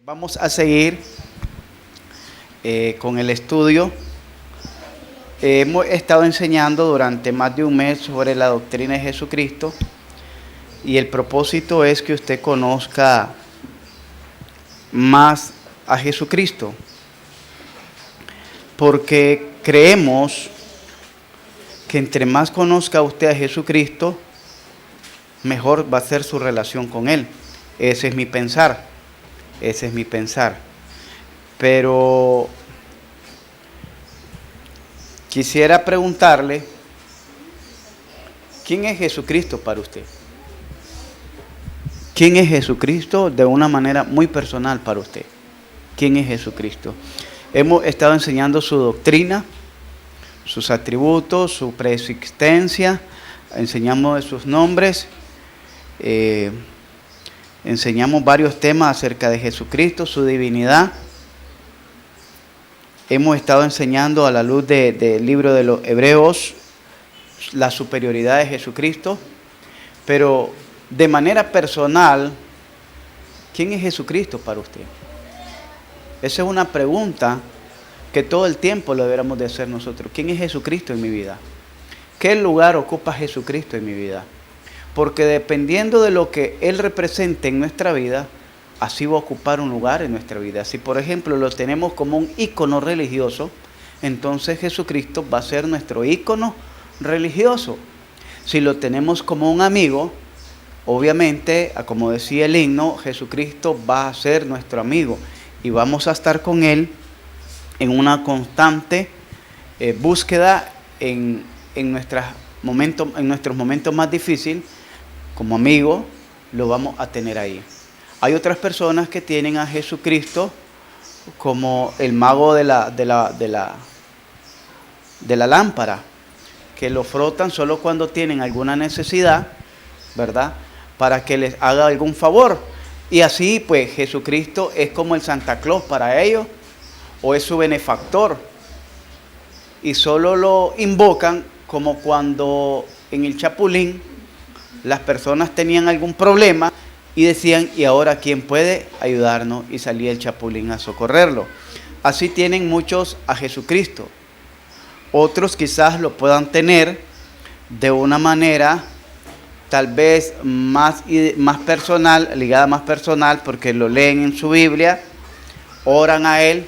Vamos a seguir con el estudio. Hemos estado enseñando durante más de un mes sobre la doctrina de Jesucristo y el propósito es que usted conozca más a Jesucristo, porque creemos que entre más conozca usted a Jesucristo, mejor va a ser su relación con Él. Ese es mi pensar. Ese es mi pensar. Pero quisiera preguntarle, ¿quién es Jesucristo para usted? ¿Quién es Jesucristo de una manera muy personal para usted? ¿Quién es Jesucristo? Hemos estado enseñando su doctrina, sus atributos, su preexistencia, enseñamos de sus nombres, enseñamos varios temas acerca de Jesucristo, su divinidad. Hemos estado enseñando a la luz del libro de los Hebreos la superioridad de Jesucristo, pero de manera personal, ¿quién es Jesucristo para usted? Esa es una pregunta que todo el tiempo lo deberíamos de hacer nosotros. ¿Quién es Jesucristo en mi vida? ¿Qué lugar ocupa Jesucristo en mi vida? Porque dependiendo de lo que Él represente en nuestra vida, así va a ocupar un lugar en nuestra vida. Si por ejemplo lo tenemos como un ícono religioso, entonces Jesucristo va a ser nuestro ícono religioso. Si lo tenemos como un amigo, obviamente, como decía el himno, Jesucristo va a ser nuestro amigo y vamos a estar con Él en una constante búsqueda en nuestros momentos más difíciles. Como amigo lo vamos a tener ahí. Hay otras personas que tienen a Jesucristo como el mago de la lámpara, que lo frotan solo cuando tienen alguna necesidad, ¿verdad? Para que les haga algún favor. Y así pues Jesucristo es como el Santa Claus para ellos, o es su benefactor. Y solo lo invocan como cuando en el Chapulín las personas tenían algún problema y decían, ¿y ahora quién puede ayudarnos? Y salía el Chapulín a socorrerlo. Así tienen muchos a Jesucristo. Otros quizás lo puedan tener de una manera tal vez más personal, ligada más personal, porque lo leen en su Biblia, oran a Él,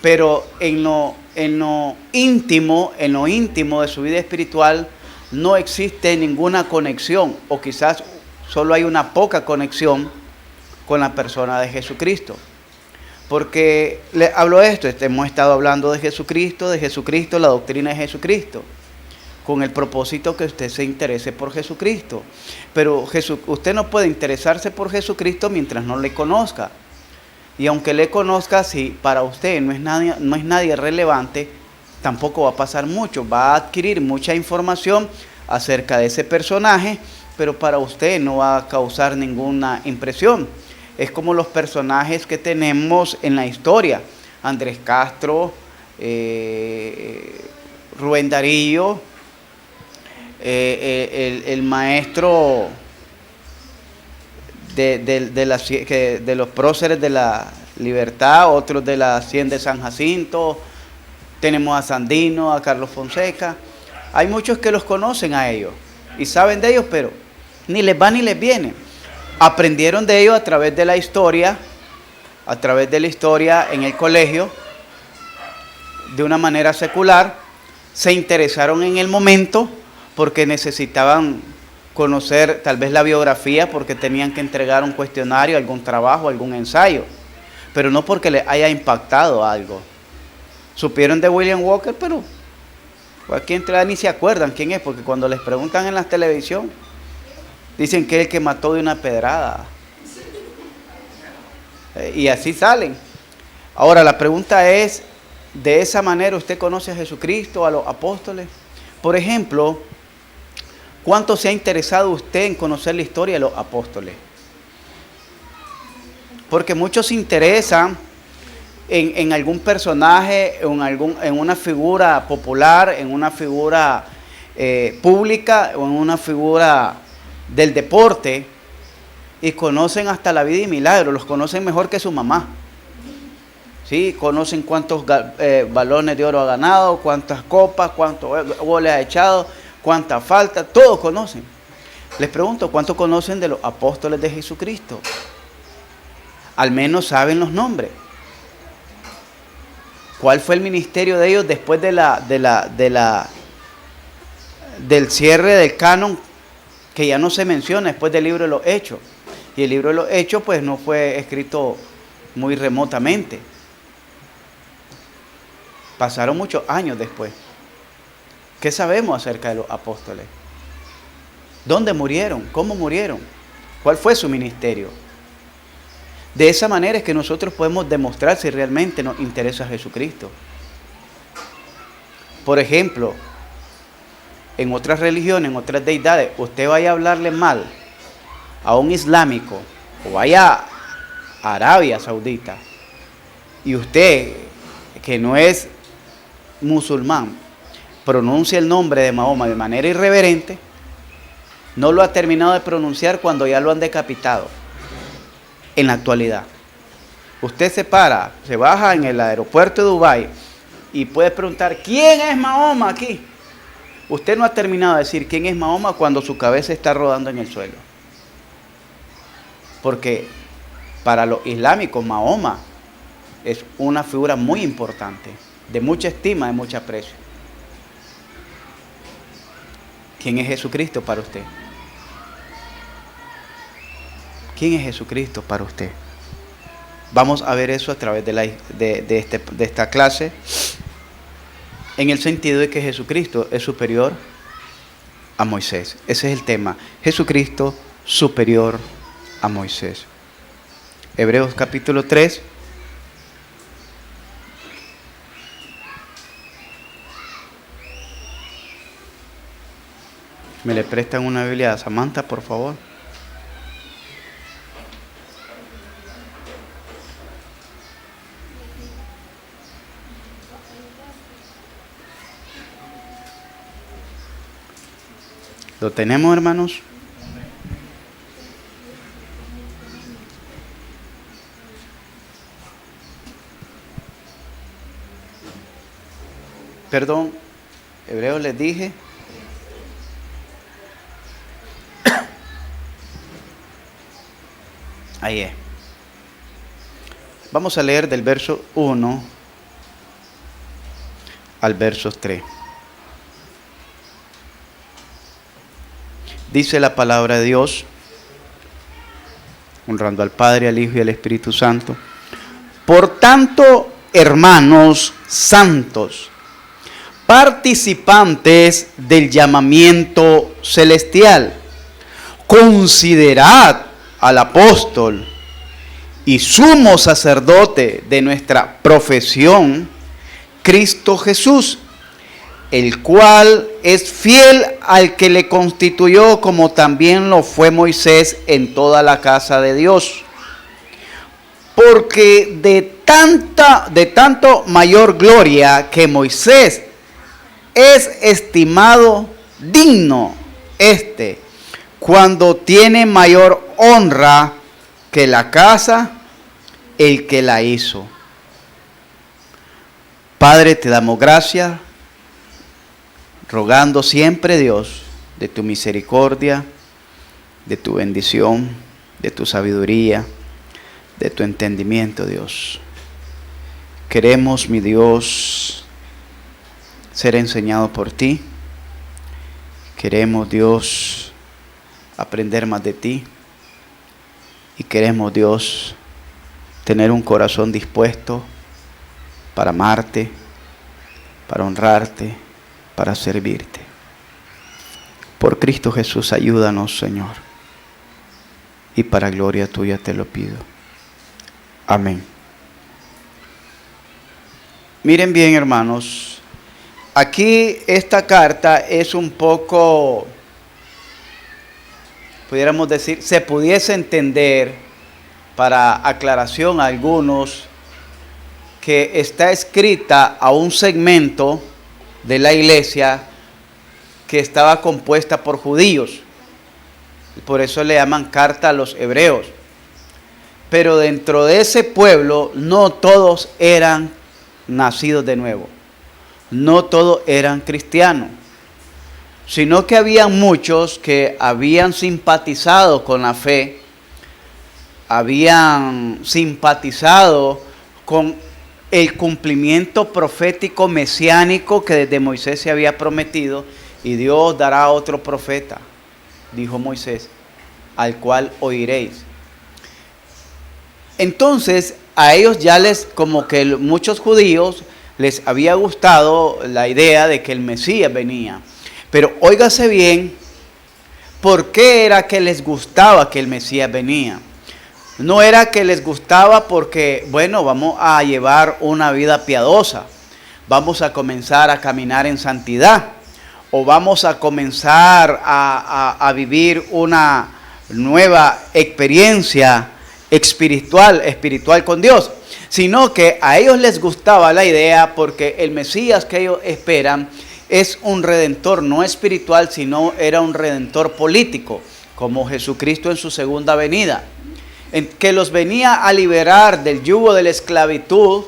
pero en lo íntimo de su vida espiritual no existe ninguna conexión, o quizás solo hay una poca conexión con la persona de Jesucristo. Porque le hablo de esto, hemos estado hablando de Jesucristo, la doctrina de Jesucristo, con el propósito que usted se interese por Jesucristo. Pero usted no puede interesarse por Jesucristo mientras no le conozca. Y aunque le conozca, si para usted no es nadie relevante, tampoco va a pasar mucho. Va a adquirir mucha información acerca de ese personaje, pero para usted no va a causar ninguna impresión. Es como los personajes que tenemos en la historia. Andrés Castro, Rubén Darío, el maestro de los próceres de la libertad, otros de la 100 de San Jacinto, tenemos a Sandino, a Carlos Fonseca. Hay muchos que los conocen a ellos y saben de ellos, pero ni les va ni les viene. Aprendieron de ellos a través de la historia en el colegio, de una manera secular. Se interesaron en el momento porque necesitaban conocer tal vez la biografía, porque tenían que entregar un cuestionario, algún trabajo, algún ensayo, pero no porque les haya impactado algo. Supieron de William Walker, pero aquí entre ni se acuerdan quién es, porque cuando les preguntan en la televisión, dicen que es el que mató de una pedrada. Y así salen. Ahora la pregunta es, ¿de esa manera usted conoce a Jesucristo, a los apóstoles? Por ejemplo, ¿cuánto se ha interesado usted en conocer la historia de los apóstoles? Porque muchos se interesan en algún personaje, en una figura popular, en una figura pública o en una figura del deporte, y conocen hasta la vida y milagros, los conocen mejor que su mamá. ¿Sí? Conocen cuántos balones de oro ha ganado, cuántas copas, cuántos goles ha echado, cuánta falta, todos conocen. Les pregunto, ¿cuánto conocen de los apóstoles de Jesucristo? Al menos saben los nombres. ¿Cuál fue el ministerio de ellos después del cierre del canon, que ya no se menciona después del libro de los Hechos? Y el libro de los Hechos pues no fue escrito muy remotamente. Pasaron muchos años después. ¿Qué sabemos acerca de los apóstoles? ¿Dónde murieron? ¿Cómo murieron? ¿Cuál fue su ministerio? De esa manera es que nosotros podemos demostrar si realmente nos interesa Jesucristo. Por ejemplo, en otras religiones, en otras deidades, usted vaya a hablarle mal a un islámico o vaya a Arabia Saudita y usted, que no es musulmán, pronuncia el nombre de Mahoma de manera irreverente, no lo ha terminado de pronunciar cuando ya lo han decapitado. En la actualidad, usted se baja en el aeropuerto de Dubái y puede preguntar, ¿quién es Mahoma aquí? Usted no ha terminado de decir quién es Mahoma cuando su cabeza está rodando en el suelo. Porque para los islámicos Mahoma es una figura muy importante, de mucha estima, de mucho aprecio. ¿Quién es Jesucristo para usted? ¿Quién es Jesucristo para usted? Vamos a ver eso a través de esta clase, en el sentido de que Jesucristo es superior a Moisés. Ese es el tema. Jesucristo superior a Moisés. Hebreos capítulo 3. ¿Me le prestan una Biblia a Samantha, por favor? ¿Lo tenemos, hermanos? Perdón, Hebreos les dije. Ahí es. Vamos a leer del verso 1 al verso 3. Dice la palabra de Dios, honrando al Padre, al Hijo y al Espíritu Santo. Por tanto, hermanos santos, participantes del llamamiento celestial, considerad al apóstol y sumo sacerdote de nuestra profesión, Cristo Jesús, el cual es fiel al que le constituyó, como también lo fue Moisés en toda la casa de Dios. Porque de tanto mayor gloria que Moisés es estimado digno cuando tiene mayor honra que la casa el que la hizo. Padre, te damos gracias, rogando siempre, Dios, de tu misericordia, de tu bendición, de tu sabiduría, de tu entendimiento, Dios. Queremos, mi Dios, ser enseñados por ti. Queremos, Dios, aprender más de ti. Y queremos, Dios, tener un corazón dispuesto para amarte, para honrarte, para servirte. Por Cristo Jesús, ayúdanos, Señor. Y para gloria tuya te lo pido. Amén. Miren bien, hermanos. Aquí esta carta es un poco, pudiéramos decir, se pudiese entender, para aclaración a algunos, que está escrita a un segmento de la iglesia que estaba compuesta por judíos. por eso le llaman carta a los hebreos. Pero dentro de ese pueblo no todos eran nacidos de nuevo, no todos eran cristianos, sino que había muchos que habían simpatizado con la fe, habían simpatizado con el cumplimiento profético mesiánico que desde Moisés se había prometido, y Dios dará a otro profeta, dijo Moisés, al cual oiréis. Entonces a ellos ya como que muchos judíos les había gustado la idea de que el Mesías venía. Pero óigase bien, ¿por qué era que les gustaba que el Mesías venía? No era que les gustaba porque, bueno, vamos a llevar una vida piadosa, vamos a comenzar a caminar en santidad, o vamos a comenzar a vivir una nueva experiencia espiritual con Dios, sino que a ellos les gustaba la idea porque el Mesías que ellos esperan es un redentor no espiritual, sino era un redentor político, como Jesucristo en su segunda venida, que los venía a liberar del yugo de la esclavitud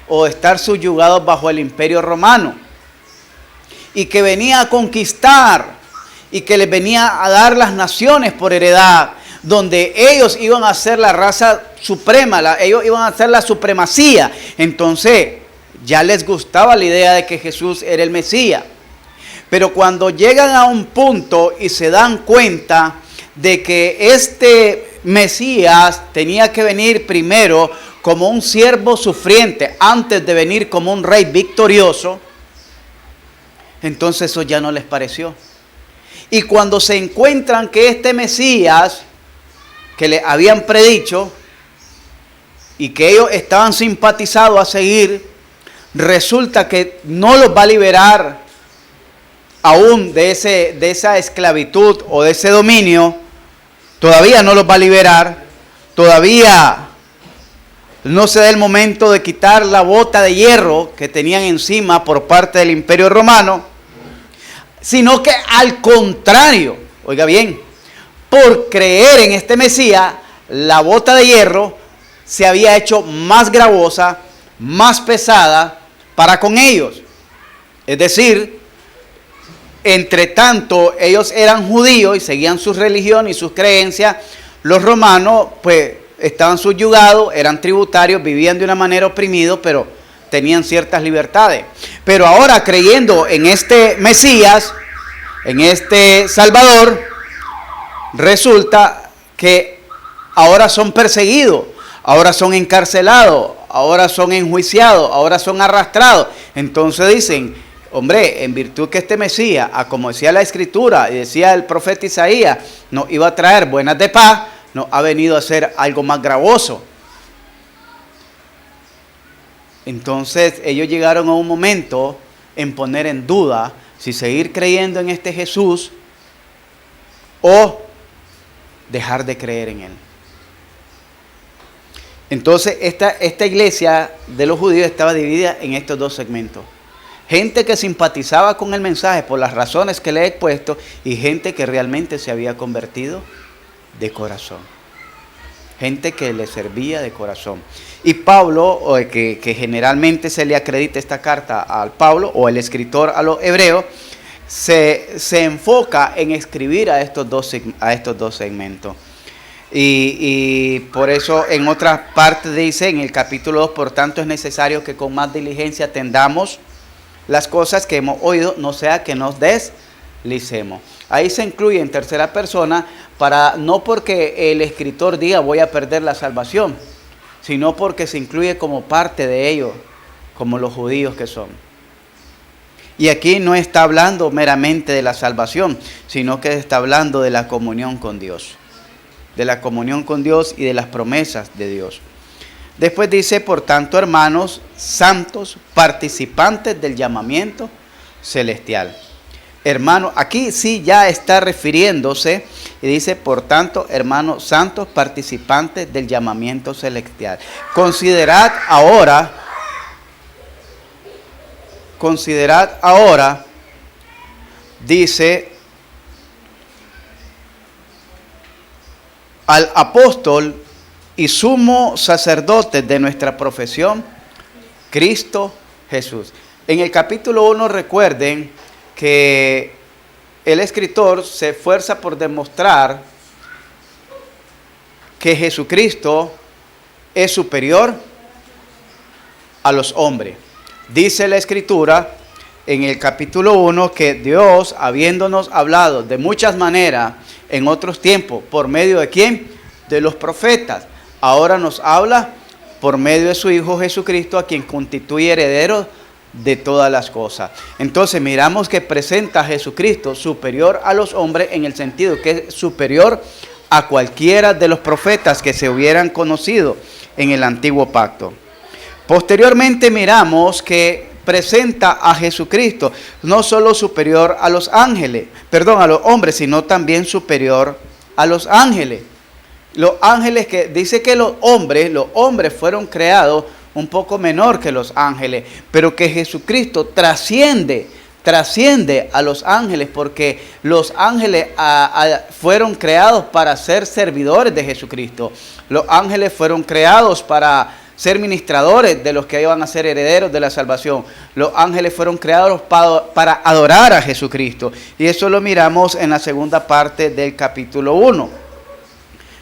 o estar subyugados bajo el imperio romano, y que venía a conquistar y que les venía a dar las naciones por heredad, donde ellos iban a ser la raza suprema, ellos iban a ser la supremacía. Entonces ya les gustaba la idea de que Jesús era el Mesías. Pero cuando llegan a un punto y se dan cuenta de que este Mesías tenía que venir primero como un siervo sufriente antes de venir como un rey victorioso, entonces eso ya no les pareció. Y cuando se encuentran que este Mesías que le habían predicho y que ellos estaban simpatizados a seguir, resulta que no los va a liberar aún de esa esclavitud o de ese dominio, todavía no los va a liberar, todavía no se da el momento de quitar la bota de hierro que tenían encima por parte del Imperio Romano, sino que al contrario, oiga bien, por creer en este Mesías, la bota de hierro se había hecho más gravosa, más pesada para con ellos. Es decir, entre tanto ellos eran judíos y seguían su religión y sus creencias, los romanos pues estaban subyugados, eran tributarios, vivían de una manera oprimidos, pero tenían ciertas libertades. Pero ahora, creyendo en este Mesías, en este Salvador, resulta que ahora son perseguidos, ahora son encarcelados, ahora son enjuiciados, ahora son arrastrados. Entonces dicen, hombre, en virtud que este Mesías, como decía la Escritura y decía el profeta Isaías, nos iba a traer buenas de paz, nos ha venido a hacer algo más gravoso. Entonces ellos llegaron a un momento en poner en duda si seguir creyendo en este Jesús o dejar de creer en él. Entonces esta iglesia de los judíos estaba dividida en estos dos segmentos. Gente que simpatizaba con el mensaje por las razones que le he expuesto, y gente que realmente se había convertido de corazón. Gente que le servía de corazón. Y Pablo, que generalmente se le acredita esta carta al Pablo, o el escritor a los hebreos, se enfoca en escribir a estos dos segmentos. Y por eso en otras partes dice, en el capítulo 2, por tanto es necesario que con más diligencia atendamos las cosas que hemos oído, no sea que nos deslicemos. Ahí se incluye en tercera persona, no porque el escritor diga voy a perder la salvación, sino porque se incluye como parte de ellos, como los judíos que son. Y aquí no está hablando meramente de la salvación, sino que está hablando de la comunión con Dios. De la comunión con Dios y de las promesas de Dios. Después dice, por tanto, hermanos santos, participantes del llamamiento celestial. Hermanos, aquí sí ya está refiriéndose y dice, por tanto, hermanos santos, participantes del llamamiento celestial. Considerad ahora, dice, al apóstol y sumo sacerdote de nuestra profesión, Cristo Jesús. En el capítulo 1 recuerden que el escritor se esfuerza por demostrar que Jesucristo es superior a los hombres. Dice la escritura en el capítulo 1 que Dios, habiéndonos hablado de muchas maneras en otros tiempos, ¿por medio de quién? De los profetas. Ahora nos habla por medio de su Hijo Jesucristo, a quien constituye heredero de todas las cosas. Entonces miramos que presenta a Jesucristo superior a los hombres, en el sentido que es superior a cualquiera de los profetas que se hubieran conocido en el antiguo pacto. Posteriormente miramos que presenta a Jesucristo no solo superior a los ángeles, a los hombres, sino también superior a los ángeles. Los ángeles, que dice que los hombres fueron creados un poco menor que los ángeles, pero que Jesucristo trasciende a los ángeles, porque los ángeles fueron creados para ser servidores de Jesucristo. Los ángeles fueron creados para ser ministradores de los que iban a ser herederos de la salvación. Los ángeles fueron creados para adorar a Jesucristo. Y eso lo miramos en la segunda parte del capítulo 1.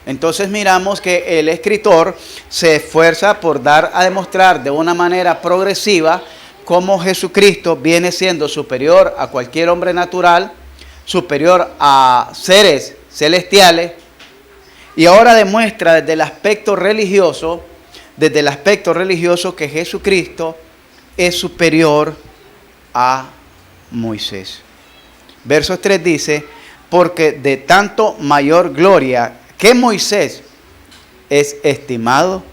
Entonces miramos que el escritor se esfuerza por dar a demostrar de una manera progresiva cómo Jesucristo viene siendo superior a cualquier hombre natural, superior a seres celestiales, y ahora demuestra desde el aspecto religioso que Jesucristo es superior a Moisés. Verso 3 dice, porque de tanto mayor gloria que Moisés es estimado,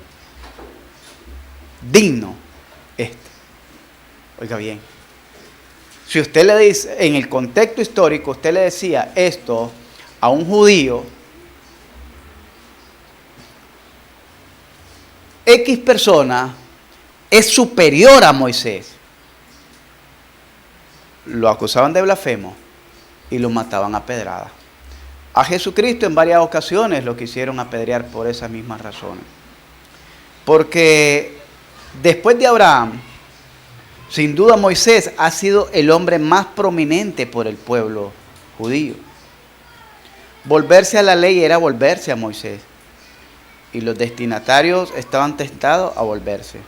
digno este. Oiga bien, si usted le dice, en el contexto histórico, usted le decía esto a un judío, X persona es superior a Moisés, lo acusaban de blasfemo y lo mataban a pedrada. A Jesucristo en varias ocasiones lo quisieron apedrear por esas mismas razones. Porque después de Abraham, sin duda Moisés ha sido el hombre más prominente por el pueblo judío. Volverse a la ley era volverse a Moisés. Y los destinatarios estaban tentados a volverse.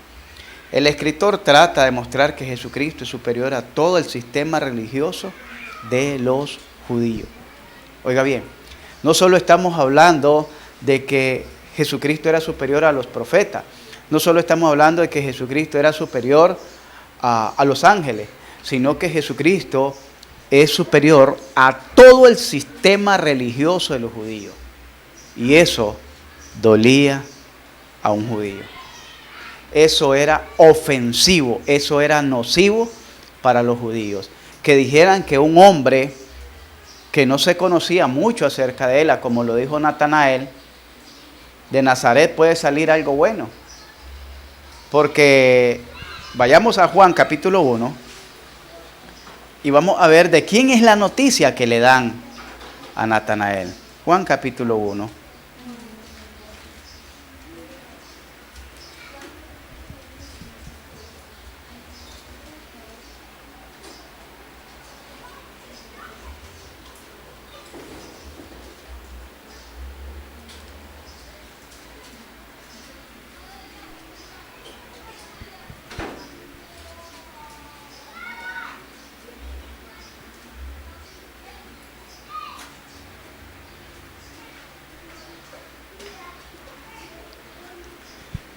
El escritor trata de mostrar que Jesucristo es superior a todo el sistema religioso de los judíos. Oiga bien, no solo estamos hablando de que Jesucristo era superior a los profetas, no solo estamos hablando de que Jesucristo era superior a los ángeles, sino que Jesucristo es superior a todo el sistema religioso de los judíos. Y eso dolía a un judío. Eso era ofensivo, eso era nocivo para los judíos. Que dijeran que un hombre que no se conocía mucho acerca de él, como lo dijo Natanael, de Nazaret puede salir algo bueno. Porque vayamos a Juan capítulo 1 y vamos a ver de quién es la noticia que le dan a Natanael. Juan capítulo 1.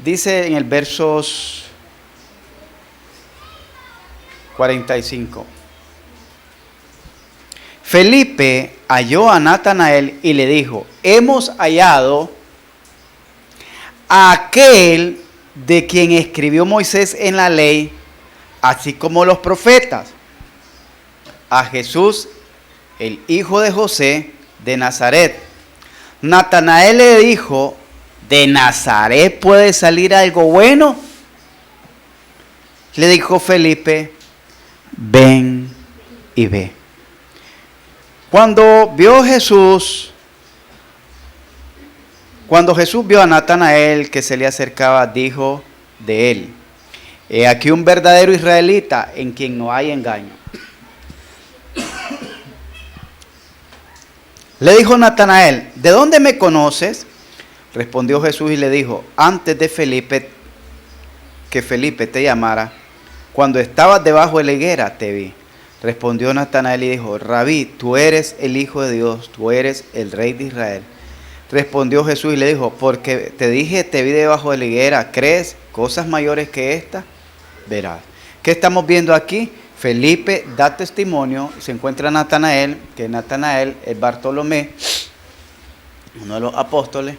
Dice en el versos 45. Felipe halló a Natanael y le dijo, hemos hallado a aquel de quien escribió Moisés en la ley, así como los profetas, a Jesús, el hijo de José de Nazaret. Natanael le dijo, ¿de Nazaret puede salir algo bueno? Le dijo Felipe, ven y ve. Cuando vio Jesús Cuando Jesús vio a Natanael que se le acercaba, dijo de él: he aquí un verdadero israelita en quien no hay engaño. Le dijo Natanael: ¿de dónde me conoces? Respondió Jesús y le dijo: antes de que Felipe te llamara, cuando estabas debajo de la higuera te vi. Respondió Natanael y dijo: Rabí, tú eres el Hijo de Dios, tú eres el Rey de Israel. Respondió Jesús y le dijo: porque te dije, te vi debajo de la higuera, ¿crees cosas mayores que estas? Verás. ¿Qué estamos viendo aquí? Felipe da testimonio, se encuentra Natanael, que Natanael es Bartolomé, uno de los apóstoles,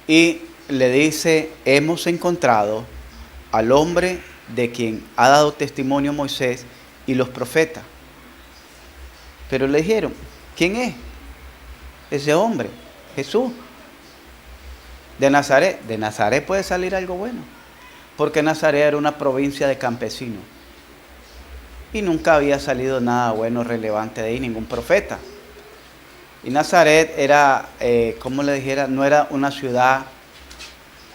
y le dice: hemos encontrado al hombre de quien ha dado testimonio Moisés y los profetas. Pero le dijeron: ¿quién es ese hombre? Jesús de Nazaret. De Nazaret puede salir algo bueno, porque Nazaret era una provincia de campesinos y nunca había salido nada bueno, relevante de ahí, ningún profeta. Y Nazaret era, como le dijera, no era una ciudad,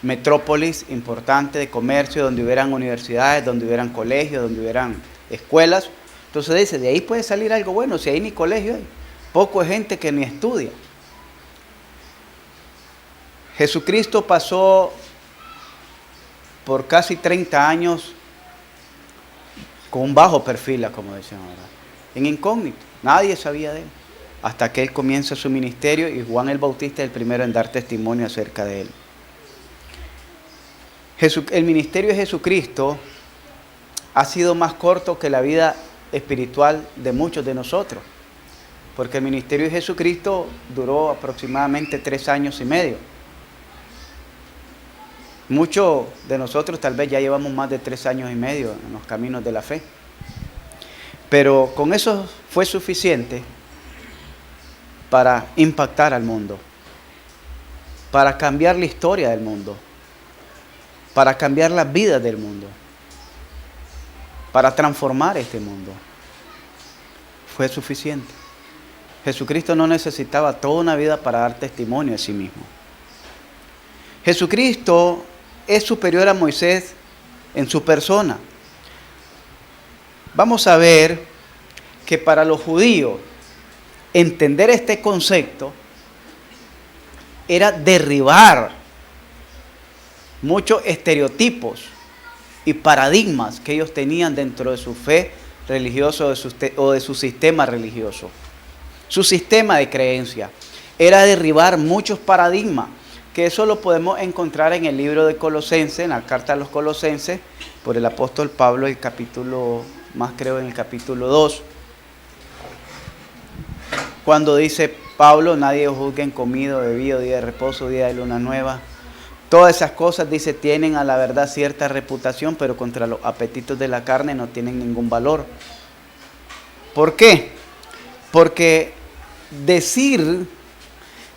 metrópolis importante de comercio, donde hubieran universidades, donde hubieran colegios, donde hubieran escuelas. Entonces dice: de ahí puede salir algo bueno, si ahí ni colegio hay. Poco es gente que ni estudia. Jesucristo pasó por casi 30 años con un bajo perfil, como decían ahora, en incógnito. Nadie sabía de él, hasta que él comienza su ministerio, y Juan el Bautista es el primero en dar testimonio acerca de él. El ministerio de Jesucristo ha sido más corto que la vida espiritual de muchos de nosotros, porque el ministerio de Jesucristo duró aproximadamente 3 años y medio. Muchos de nosotros tal vez ya llevamos más de 3 años y medio en los caminos de la fe, pero con eso fue suficiente para impactar al mundo, para cambiar la historia del mundo, para cambiar las vidas del mundo, para transformar este mundo. Fue suficiente. Jesucristo no necesitaba toda una vida para dar testimonio de sí mismo. Jesucristo es superior a Moisés en su persona. Vamos a ver que para los judíos entender este concepto era derribar muchos estereotipos y paradigmas que ellos tenían dentro de su fe religiosa o de su sistema religioso. Su sistema de creencia era derribar muchos paradigmas, que eso lo podemos encontrar en el libro de Colosenses, en la carta a los Colosenses, por el apóstol Pablo, el capítulo, más creo en el capítulo 2, cuando dice Pablo: nadie os juzgue en comida o bebida, día de reposo, día de luna nueva. Todas esas cosas, dice, tienen a la verdad cierta reputación, pero contra los apetitos de la carne no tienen ningún valor. ¿Por qué? Porque decir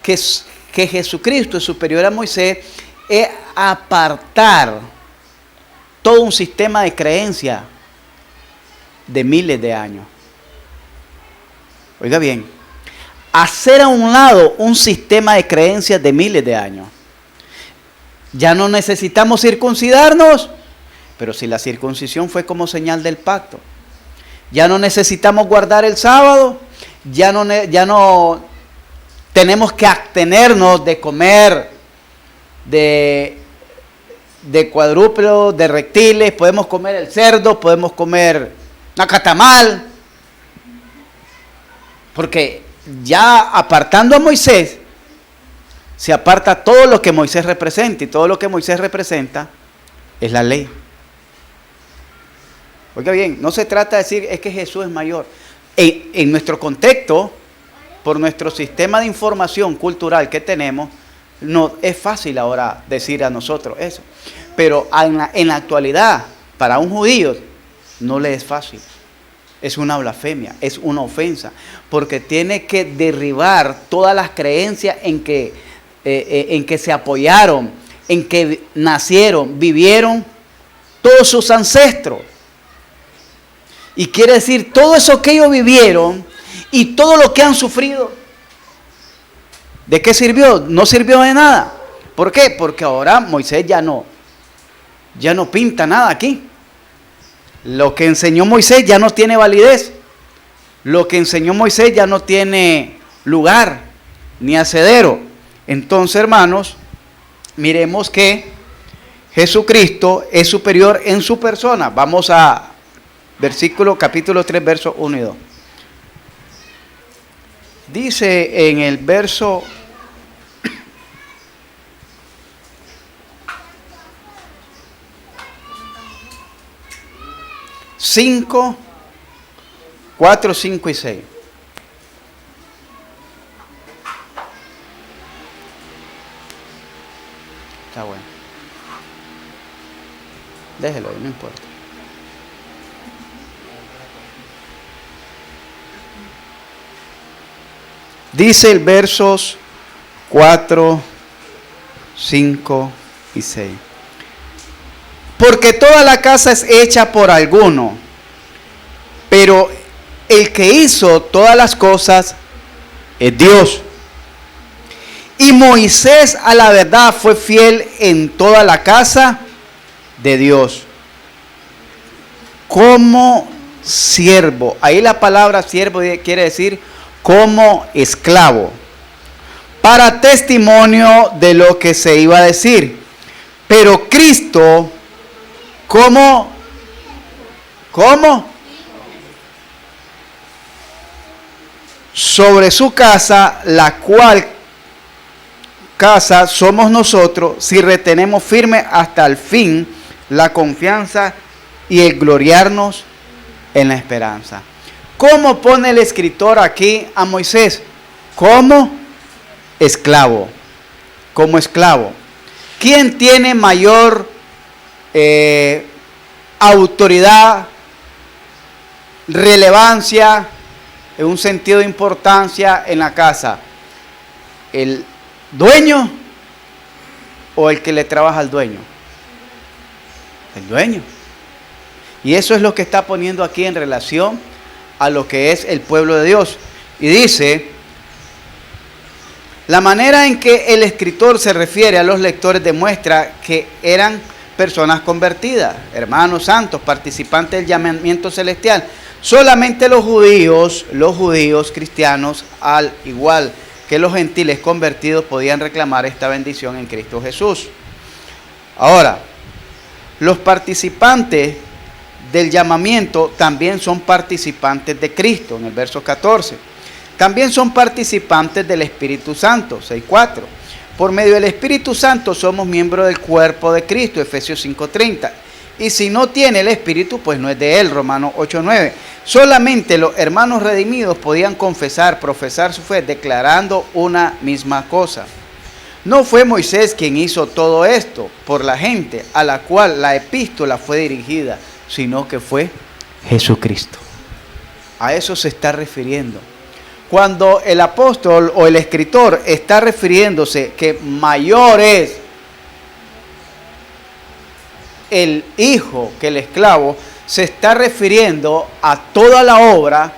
que Jesucristo es superior a Moisés es apartar todo un sistema de creencia de miles de años. Oiga bien, hacer a un lado un sistema de creencias de miles de años. Ya no necesitamos circuncidarnos, pero si la circuncisión fue como señal del pacto. Ya no necesitamos guardar el sábado, ya no tenemos que abstenernos de comer de cuadrúpedos, de reptiles, podemos comer el cerdo, podemos comer nacatamal, porque ya apartando a Moisés, se aparta todo lo que Moisés representa, y todo lo que Moisés representa es la ley. Oiga bien, no se trata de decir es que Jesús es mayor. En nuestro contexto, por nuestro sistema de información cultural que tenemos, no es fácil ahora decir a nosotros eso. Pero en la actualidad, para un judío, no le es fácil. Es una blasfemia, es una ofensa, porque tiene que derribar todas las creencias en que se apoyaron, en que nacieron, vivieron todos sus ancestros. Y quiere decir, todo eso que ellos vivieron y todo lo que han sufrido, ¿De qué sirvió? No sirvió de nada. ¿Por qué? Porque ahora Moisés ya no pinta nada aquí. Lo que enseñó Moisés ya no tiene validez. Lo que enseñó Moisés ya no tiene lugar ni asedero. Entonces, hermanos, miremos que Jesucristo es superior en su persona. Vamos a capítulo 3, versos 1 y 2. Dice en el verso 5, 4, 5 y 6. Está bueno. Déjelo ahí, no importa. Dice el versos 4, 5 y 6. Porque toda la casa es hecha por alguno, pero el que hizo todas las cosas es Dios. Y Moisés a la verdad fue fiel en toda la casa de Dios, como siervo. Ahí la palabra siervo quiere decir como esclavo, para testimonio de lo que se iba a decir. Pero Cristo, ¿cómo? Sobre su casa, la cual casa somos nosotros, si retenemos firme hasta el fin la confianza y el gloriarnos en la esperanza. ¿Cómo pone el escritor aquí a Moisés? Como esclavo. Como esclavo. ¿Quién tiene mayor autoridad, relevancia, en un sentido de importancia en la casa? ¿El dueño o el que le trabaja al dueño? El dueño. Y eso es lo que está poniendo aquí en relación a lo que es el pueblo de Dios. Y dice, la manera en que el escritor se refiere a los lectores demuestra que eran personas convertidas, hermanos santos, participantes del llamamiento celestial. Solamente los judíos cristianos, al igual que los gentiles convertidos, podían reclamar esta bendición en Cristo Jesús. Ahora, los participantes del llamamiento también son participantes de Cristo, en el verso 14. También son participantes del Espíritu Santo, 6:4. Por medio del Espíritu Santo somos miembros del cuerpo de Cristo, Efesios 5:30. Y si no tiene el Espíritu, pues no es de él, Romanos 8:9. Solamente los hermanos redimidos podían profesar su fe, declarando una misma cosa. No fue Moisés quien hizo todo esto por la gente a la cual la epístola fue dirigida, sino que fue Jesucristo. A eso se está refiriendo. Cuando el apóstol o el escritor está refiriéndose que mayor es el hijo que el esclavo, se está refiriendo a toda la obra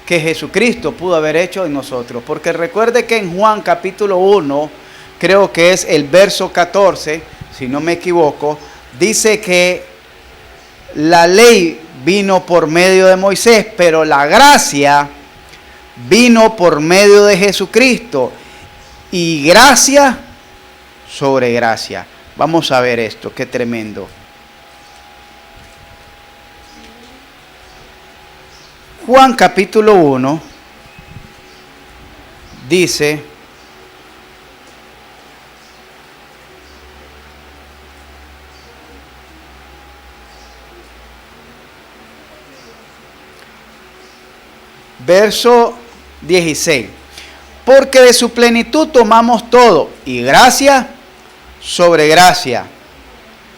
que Jesucristo pudo haber hecho en nosotros. Porque recuerde que en Juan capítulo 1, creo que es el verso 14, si no me equivoco, dice que la ley vino por medio de Moisés, pero la gracia vino por medio de Jesucristo, y gracia sobre gracia. Vamos a ver esto, qué tremendo. Juan capítulo 1 dice, verso 16, porque de su plenitud tomamos todo, y gracia sobre gracia.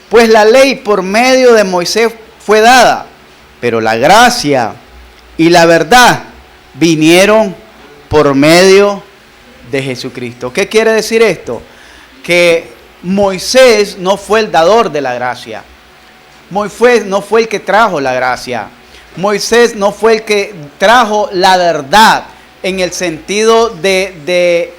Pues la ley por medio de Moisés fue dada, pero la gracia y la verdad vinieron por medio de Jesucristo. ¿Qué quiere decir esto? Que Moisés no fue el dador de la gracia. Moisés no fue el que trajo la gracia. Moisés no fue el que trajo la verdad en el sentido de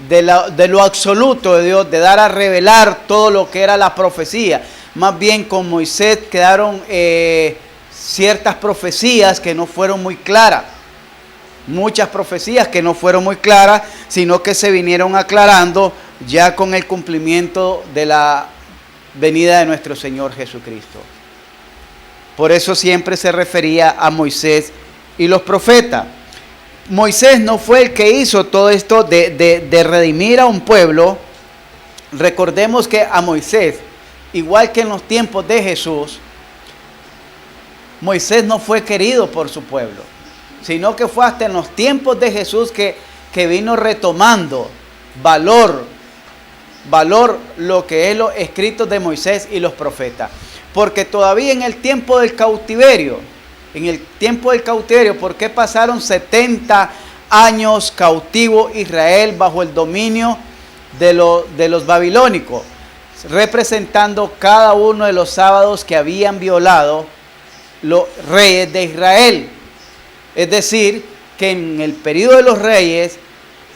de lo absoluto de Dios, de dar a revelar todo lo que era la profecía. Más bien con Moisés quedaron ciertas profecías que no fueron muy claras. Muchas profecías que no fueron muy claras, sino que se vinieron aclarando ya con el cumplimiento de la venida de nuestro Señor Jesucristo. Por eso siempre se refería a Moisés y los profetas. Moisés no fue el que hizo todo esto de redimir a un pueblo. Recordemos que a Moisés, igual que en los tiempos de Jesús, Moisés no fue querido por su pueblo, sino que fue hasta en los tiempos de Jesús que vino retomando valor lo que es los escritos de Moisés y los profetas. Porque todavía en el tiempo del cautiverio, ¿por qué pasaron 70 años cautivo Israel bajo el dominio de los babilónicos? Representando cada uno de los sábados que habían violado los reyes de Israel. Es decir, que en el periodo de los reyes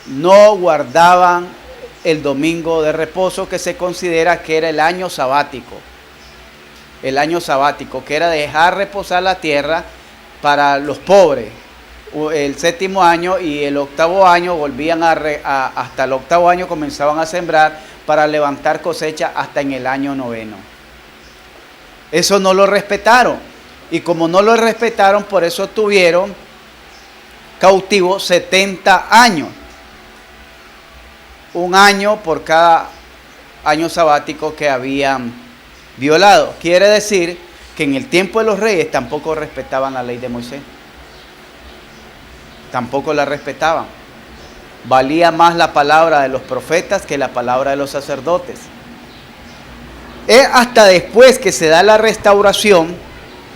no guardaban el domingo de reposo, que se considera que era el año sabático. El año sabático, que era dejar reposar la tierra para los pobres. El 7º año y el 8º año volvían hasta el 8º año comenzaban a sembrar para levantar cosecha hasta en el año 9. Eso no lo respetaron. Y como no lo respetaron, por eso tuvieron cautivos 70 años. Un año por cada año sabático que habían violado. Quiere decir que en el tiempo de los reyes tampoco respetaban la ley de Moisés. Tampoco la respetaban. Valía más la palabra de los profetas que la palabra de los sacerdotes. Es hasta después que se da la restauración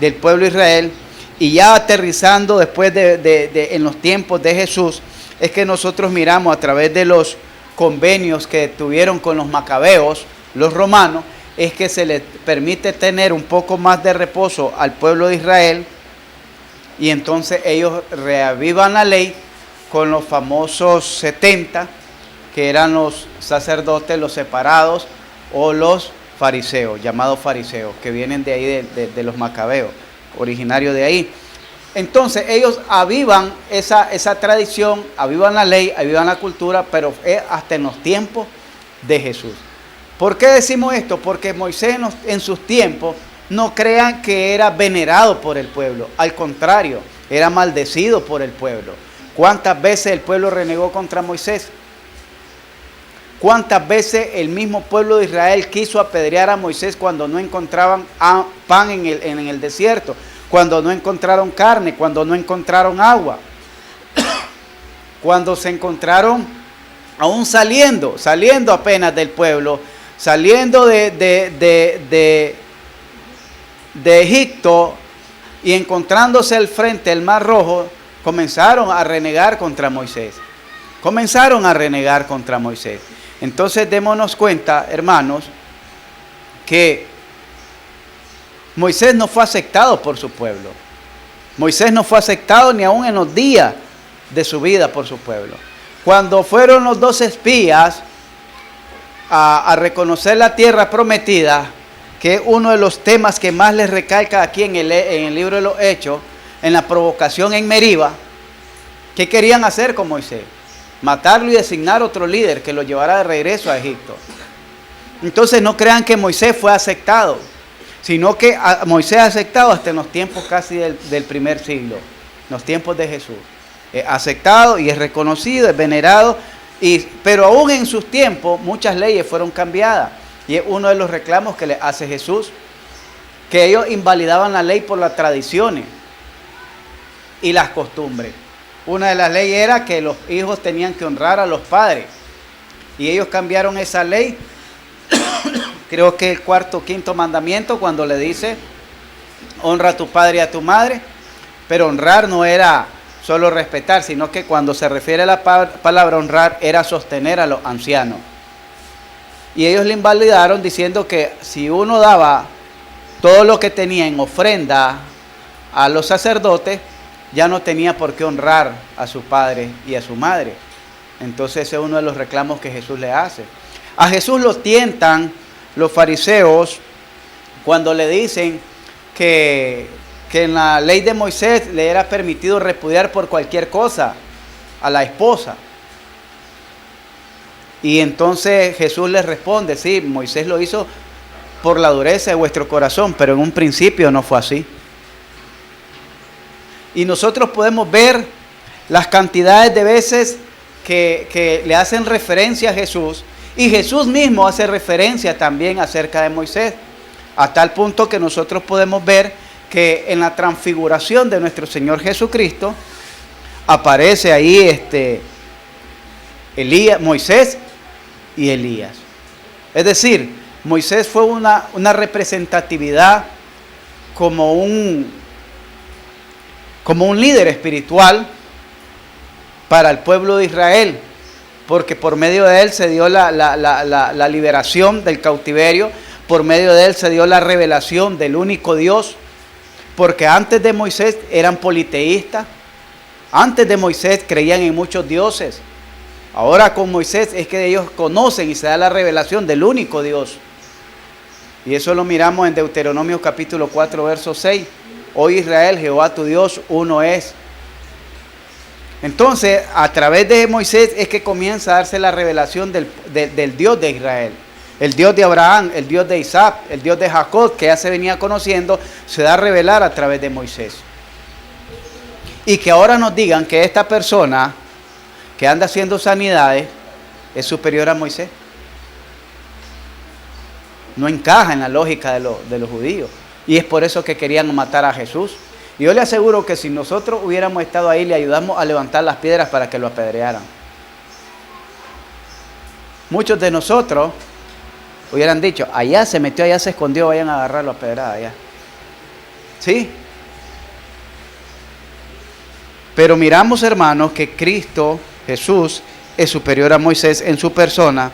del pueblo de Israel y ya aterrizando después en los tiempos de Jesús, es que nosotros miramos a través de los convenios que tuvieron con los macabeos, los romanos, es que se les permite tener un poco más de reposo al pueblo de Israel, y entonces ellos reavivan la ley con los famosos 70, que eran los sacerdotes, los separados, o los fariseos, llamados fariseos, que vienen de ahí de los macabeos, originarios de ahí. Entonces ellos avivan esa tradición, avivan la ley, avivan la cultura, pero es hasta en los tiempos de Jesús. ¿Por qué decimos esto? Porque Moisés en sus tiempos, no crean que era venerado por el pueblo, al contrario, era maldecido por el pueblo. ¿Cuántas veces el pueblo renegó contra Moisés? ¿Cuántas veces el mismo pueblo de Israel quiso apedrear a Moisés cuando no encontraban pan en el desierto? Cuando no encontraron carne, cuando no encontraron agua, cuando se encontraron aún saliendo apenas del pueblo, saliendo de Egipto y encontrándose al frente del Mar Rojo, comenzaron a renegar contra Moisés. Entonces démonos cuenta, hermanos, que Moisés no fue aceptado por su pueblo. Moisés no fue aceptado ni aún en los días de su vida por su pueblo. Cuando fueron los 2 espías a reconocer la tierra prometida, que es uno de los temas que más les recalca aquí en el libro de los Hechos, en la provocación en Meriba, ¿qué querían hacer con Moisés? Matarlo y designar otro líder que lo llevara de regreso a Egipto. Entonces no crean que Moisés fue aceptado, sino que Moisés es aceptado hasta en los tiempos casi del primer siglo, los tiempos de Jesús. Es aceptado y es reconocido, es venerado, pero aún en sus tiempos muchas leyes fueron cambiadas. Y es uno de los reclamos que le hace Jesús, que ellos invalidaban la ley por las tradiciones y las costumbres. Una de las leyes era que los hijos tenían que honrar a los padres. Y ellos cambiaron esa ley, creo que el 4º o 5º mandamiento, cuando le dice, honra a tu padre y a tu madre. Pero honrar no era solo respetar, sino que cuando se refiere a la palabra honrar, era sostener a los ancianos. Y ellos le invalidaron diciendo que si uno daba todo lo que tenía en ofrenda a los sacerdotes, ya no tenía por qué honrar a su padre y a su madre. Entonces ese es uno de los reclamos que Jesús le hace. A Jesús lo tientan los fariseos cuando le dicen que en la ley de Moisés le era permitido repudiar por cualquier cosa a la esposa. Y entonces Jesús les responde, sí, Moisés lo hizo por la dureza de vuestro corazón, pero en un principio no fue así. Y nosotros podemos ver las cantidades de veces que le hacen referencia a Jesús, y Jesús mismo hace referencia también acerca de Moisés, a tal punto que nosotros podemos ver que en la transfiguración de nuestro Señor Jesucristo aparece ahí Moisés y Elías. Es decir, Moisés fue una representatividad como un líder espiritual para el pueblo de Israel, porque por medio de él se dio la liberación del cautiverio, por medio de él se dio la revelación del único Dios, porque antes de Moisés eran politeístas, antes de Moisés creían en muchos dioses. Ahora con Moisés es que ellos conocen y se da la revelación del único Dios. Y eso lo miramos en Deuteronomio capítulo 4, verso 6. Oye Israel, Jehová tu Dios, uno es. Entonces, a través de Moisés es que comienza a darse la revelación del Dios de Israel. El Dios de Abraham, el Dios de Isaac, el Dios de Jacob, que ya se venía conociendo, se da a revelar a través de Moisés. Y que ahora nos digan que esta persona que anda haciendo sanidades es superior a Moisés. No encaja en la lógica de los judíos. Y es por eso que querían matar a Jesús. Y yo le aseguro que si nosotros hubiéramos estado ahí, le ayudamos a levantar las piedras para que lo apedrearan. Muchos de nosotros hubieran dicho, allá se metió, allá se escondió, vayan a agarrarlo a pedrada allá. ¿Sí? Pero miramos, hermanos, que Cristo, Jesús, es superior a Moisés en su persona,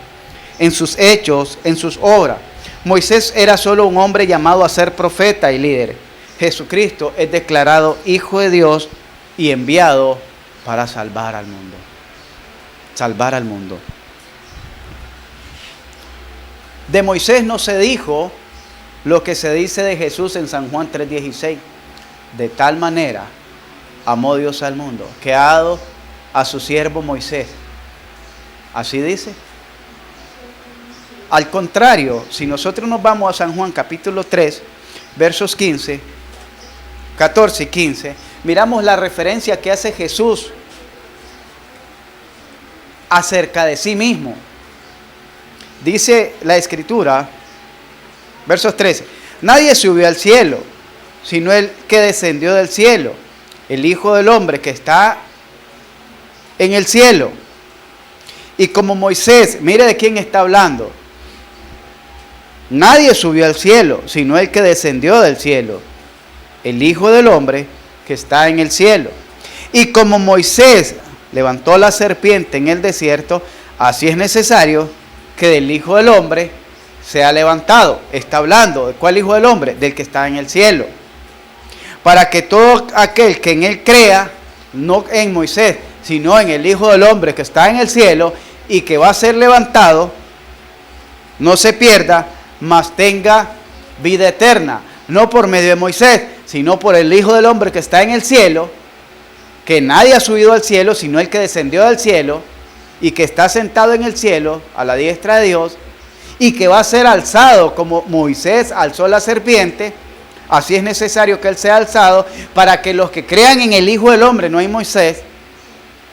en sus hechos, en sus obras. Moisés era solo un hombre llamado a ser profeta y líder. Jesucristo es declarado Hijo de Dios y enviado para salvar al mundo. Salvar al mundo. De Moisés no se dijo lo que se dice de Jesús en San Juan 3:16. De tal manera amó Dios al mundo, que ha dado a su siervo Moisés. Así dice. Al contrario, si nosotros nos vamos a San Juan capítulo 3, versos 14 y 15, miramos la referencia que hace Jesús acerca de sí mismo. Dice la Escritura, versos 13, nadie subió al cielo, sino el que descendió del cielo, el Hijo del Hombre que está en el cielo. Y como Moisés, mire de quién está hablando. Nadie subió al cielo, sino el que descendió del cielo, el Hijo del Hombre que está en el cielo. Y como Moisés levantó la serpiente en el desierto, así es necesario que del Hijo del Hombre sea levantado. Está hablando, ¿de cuál Hijo del Hombre? Del que está en el cielo. Para que todo aquel que en él crea, no en Moisés, sino en el Hijo del Hombre que está en el cielo y que va a ser levantado, no se pierda, mas tenga vida eterna. No por medio de Moisés, sino por el Hijo del Hombre que está en el cielo, que nadie ha subido al cielo, sino el que descendió del cielo, y que está sentado en el cielo, a la diestra de Dios, y que va a ser alzado como Moisés alzó la serpiente. Así es necesario que él sea alzado, para que los que crean en el Hijo del Hombre, no en Moisés,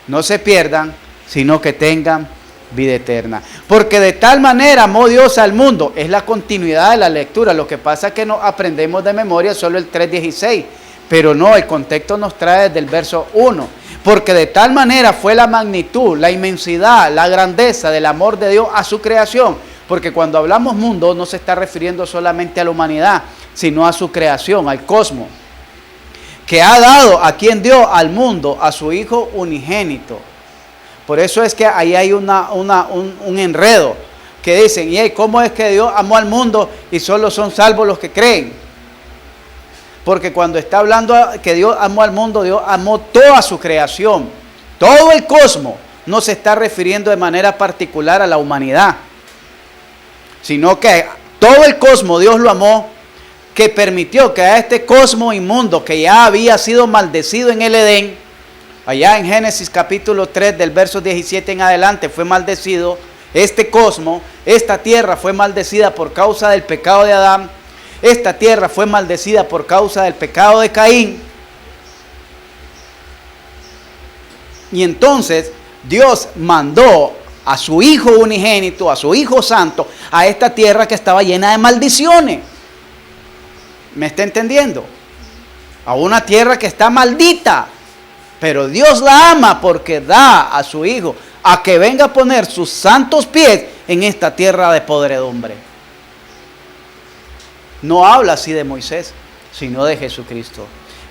no se pierdan, sino que tengan vida eterna. Porque de tal manera amó Dios al mundo. Es la continuidad de la lectura. Lo que pasa es que no aprendemos de memoria solo el 3:16. Pero no, el contexto nos trae desde el verso 1. Porque de tal manera fue la magnitud, la inmensidad, la grandeza del amor de Dios a su creación. Porque cuando hablamos mundo no se está refiriendo solamente a la humanidad, sino a su creación, al cosmos. Que ha dado, ¿a quien dio? Al mundo, a su Hijo unigénito. Por eso es que ahí hay un enredo, que dicen, ¿y cómo es que Dios amó al mundo y solo son salvos los que creen? Porque cuando está hablando que Dios amó al mundo, Dios amó toda su creación, todo el cosmos, no se está refiriendo de manera particular a la humanidad, sino que todo el cosmos Dios lo amó, que permitió que a este cosmos inmundo que ya había sido maldecido en el Edén, allá en Génesis capítulo 3 del verso 17 en adelante fue maldecido, este cosmos, esta tierra fue maldecida por causa del pecado de Adán, esta tierra fue maldecida por causa del pecado de Caín. Y entonces Dios mandó a su Hijo unigénito, a su Hijo Santo, a esta tierra que estaba llena de maldiciones. ¿Me está entendiendo? A una tierra que está maldita. Pero Dios la ama porque da a su Hijo a que venga a poner sus santos pies en esta tierra de podredumbre. No habla así de Moisés, sino de Jesucristo,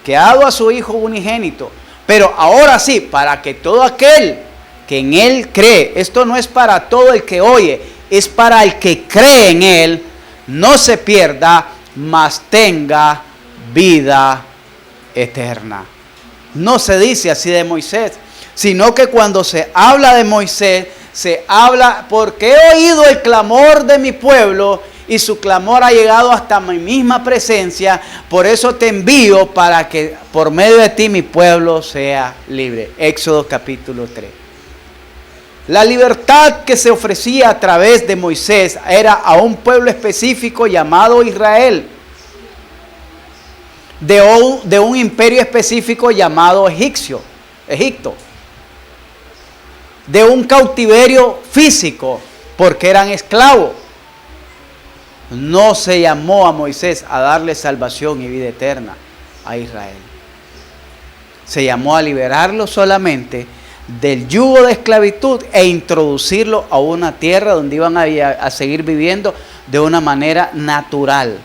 que ha dado a su Hijo unigénito. Pero ahora sí, para que todo aquel que en Él cree, esto no es para todo el que oye, es para el que cree en Él, no se pierda, mas tenga vida eterna. No se dice así de Moisés, sino que cuando se habla de Moisés, se habla porque he oído el clamor de mi pueblo y su clamor ha llegado hasta mi misma presencia, por eso te envío para que por medio de ti mi pueblo sea libre. Éxodo capítulo 3. La libertad que se ofrecía a través de Moisés era a un pueblo específico llamado Israel, de un imperio específico llamado Egipto, de un cautiverio físico, porque eran esclavos. No se llamó a Moisés a darle salvación y vida eterna a Israel. Se llamó a liberarlo solamente del yugo de esclavitud e introducirlo a una tierra donde iban a seguir viviendo de una manera natural,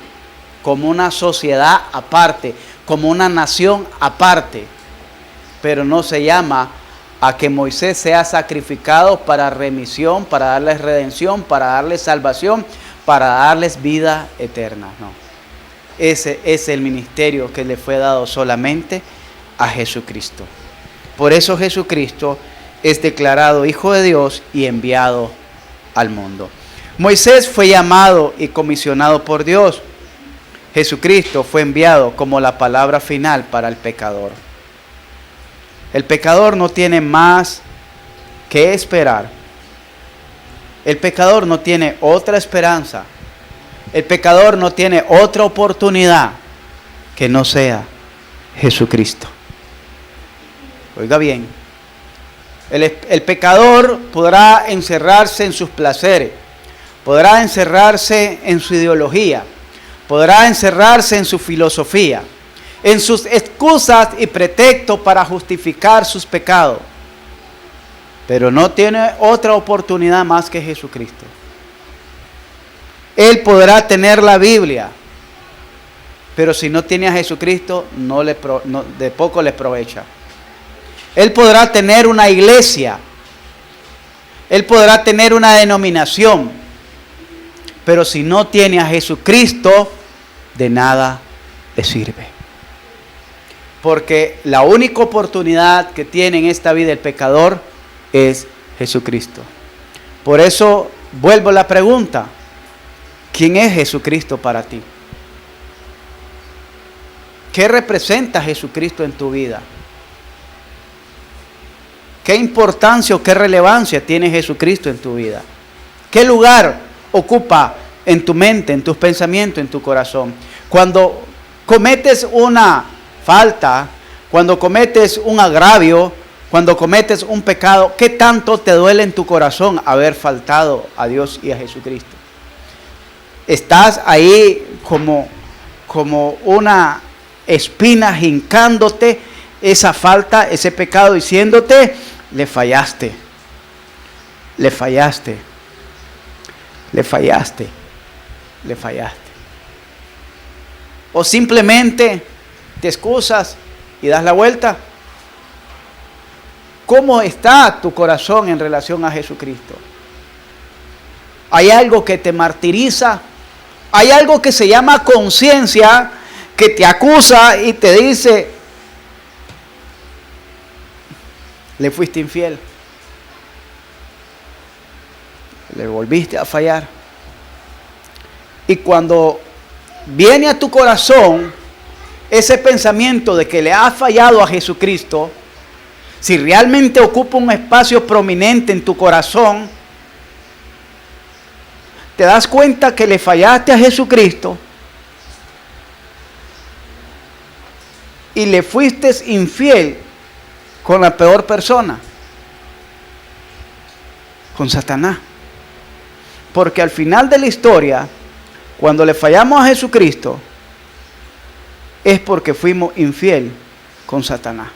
como una sociedad aparte, como una nación aparte. Pero no se llama a que Moisés sea sacrificado para remisión, para darles redención, para darles salvación, para darles vida eterna. No. Ese es el ministerio que le fue dado solamente a Jesucristo. Por eso Jesucristo es declarado Hijo de Dios y enviado al mundo. Moisés fue llamado y comisionado por Dios. Jesucristo fue enviado como la palabra final para el pecador. El pecador no tiene más que esperar. El pecador no tiene otra esperanza. El pecador no tiene otra oportunidad que no sea Jesucristo. Oiga bien, el pecador podrá encerrarse en sus placeres, podrá encerrarse en su ideología, podrá encerrarse en su filosofía, en sus excusas y pretextos para justificar sus pecados, pero no tiene otra oportunidad más que Jesucristo. Él podrá tener la Biblia, pero si no tiene a Jesucristo, de poco le aprovecha. Él podrá tener una iglesia, él podrá tener una denominación, pero si no tiene a Jesucristo, de nada le sirve. Porque la única oportunidad que tiene en esta vida el pecador es Jesucristo. Por eso vuelvo a la pregunta: ¿quién es Jesucristo para ti? ¿Qué representa Jesucristo en tu vida? ¿Qué importancia o qué relevancia tiene Jesucristo en tu vida? ¿Qué lugar ocupa en tu mente, en tus pensamientos, en tu corazón? Cuando cometes una falta, cuando cometes un agravio, cuando cometes un pecado, ¿qué tanto te duele en tu corazón haber faltado a Dios y a Jesucristo? Estás ahí como una espina hincándote esa falta, ese pecado, diciéndote: le fallaste, le fallaste, le fallaste, le fallaste. O simplemente te excusas y das la vuelta. ¿Cómo está tu corazón en relación a Jesucristo? ¿Hay algo que te martiriza? ¿Hay algo que se llama conciencia que te acusa y te dice: le fuiste infiel, le volviste a fallar. Y cuando viene a tu corazón ese pensamiento de que le has fallado a Jesucristo, si realmente ocupa un espacio prominente en tu corazón, te das cuenta que le fallaste a Jesucristo y le fuiste infiel con la peor persona, con Satanás. Porque al final de la historia, cuando le fallamos a Jesucristo, es porque fuimos infiel con Satanás.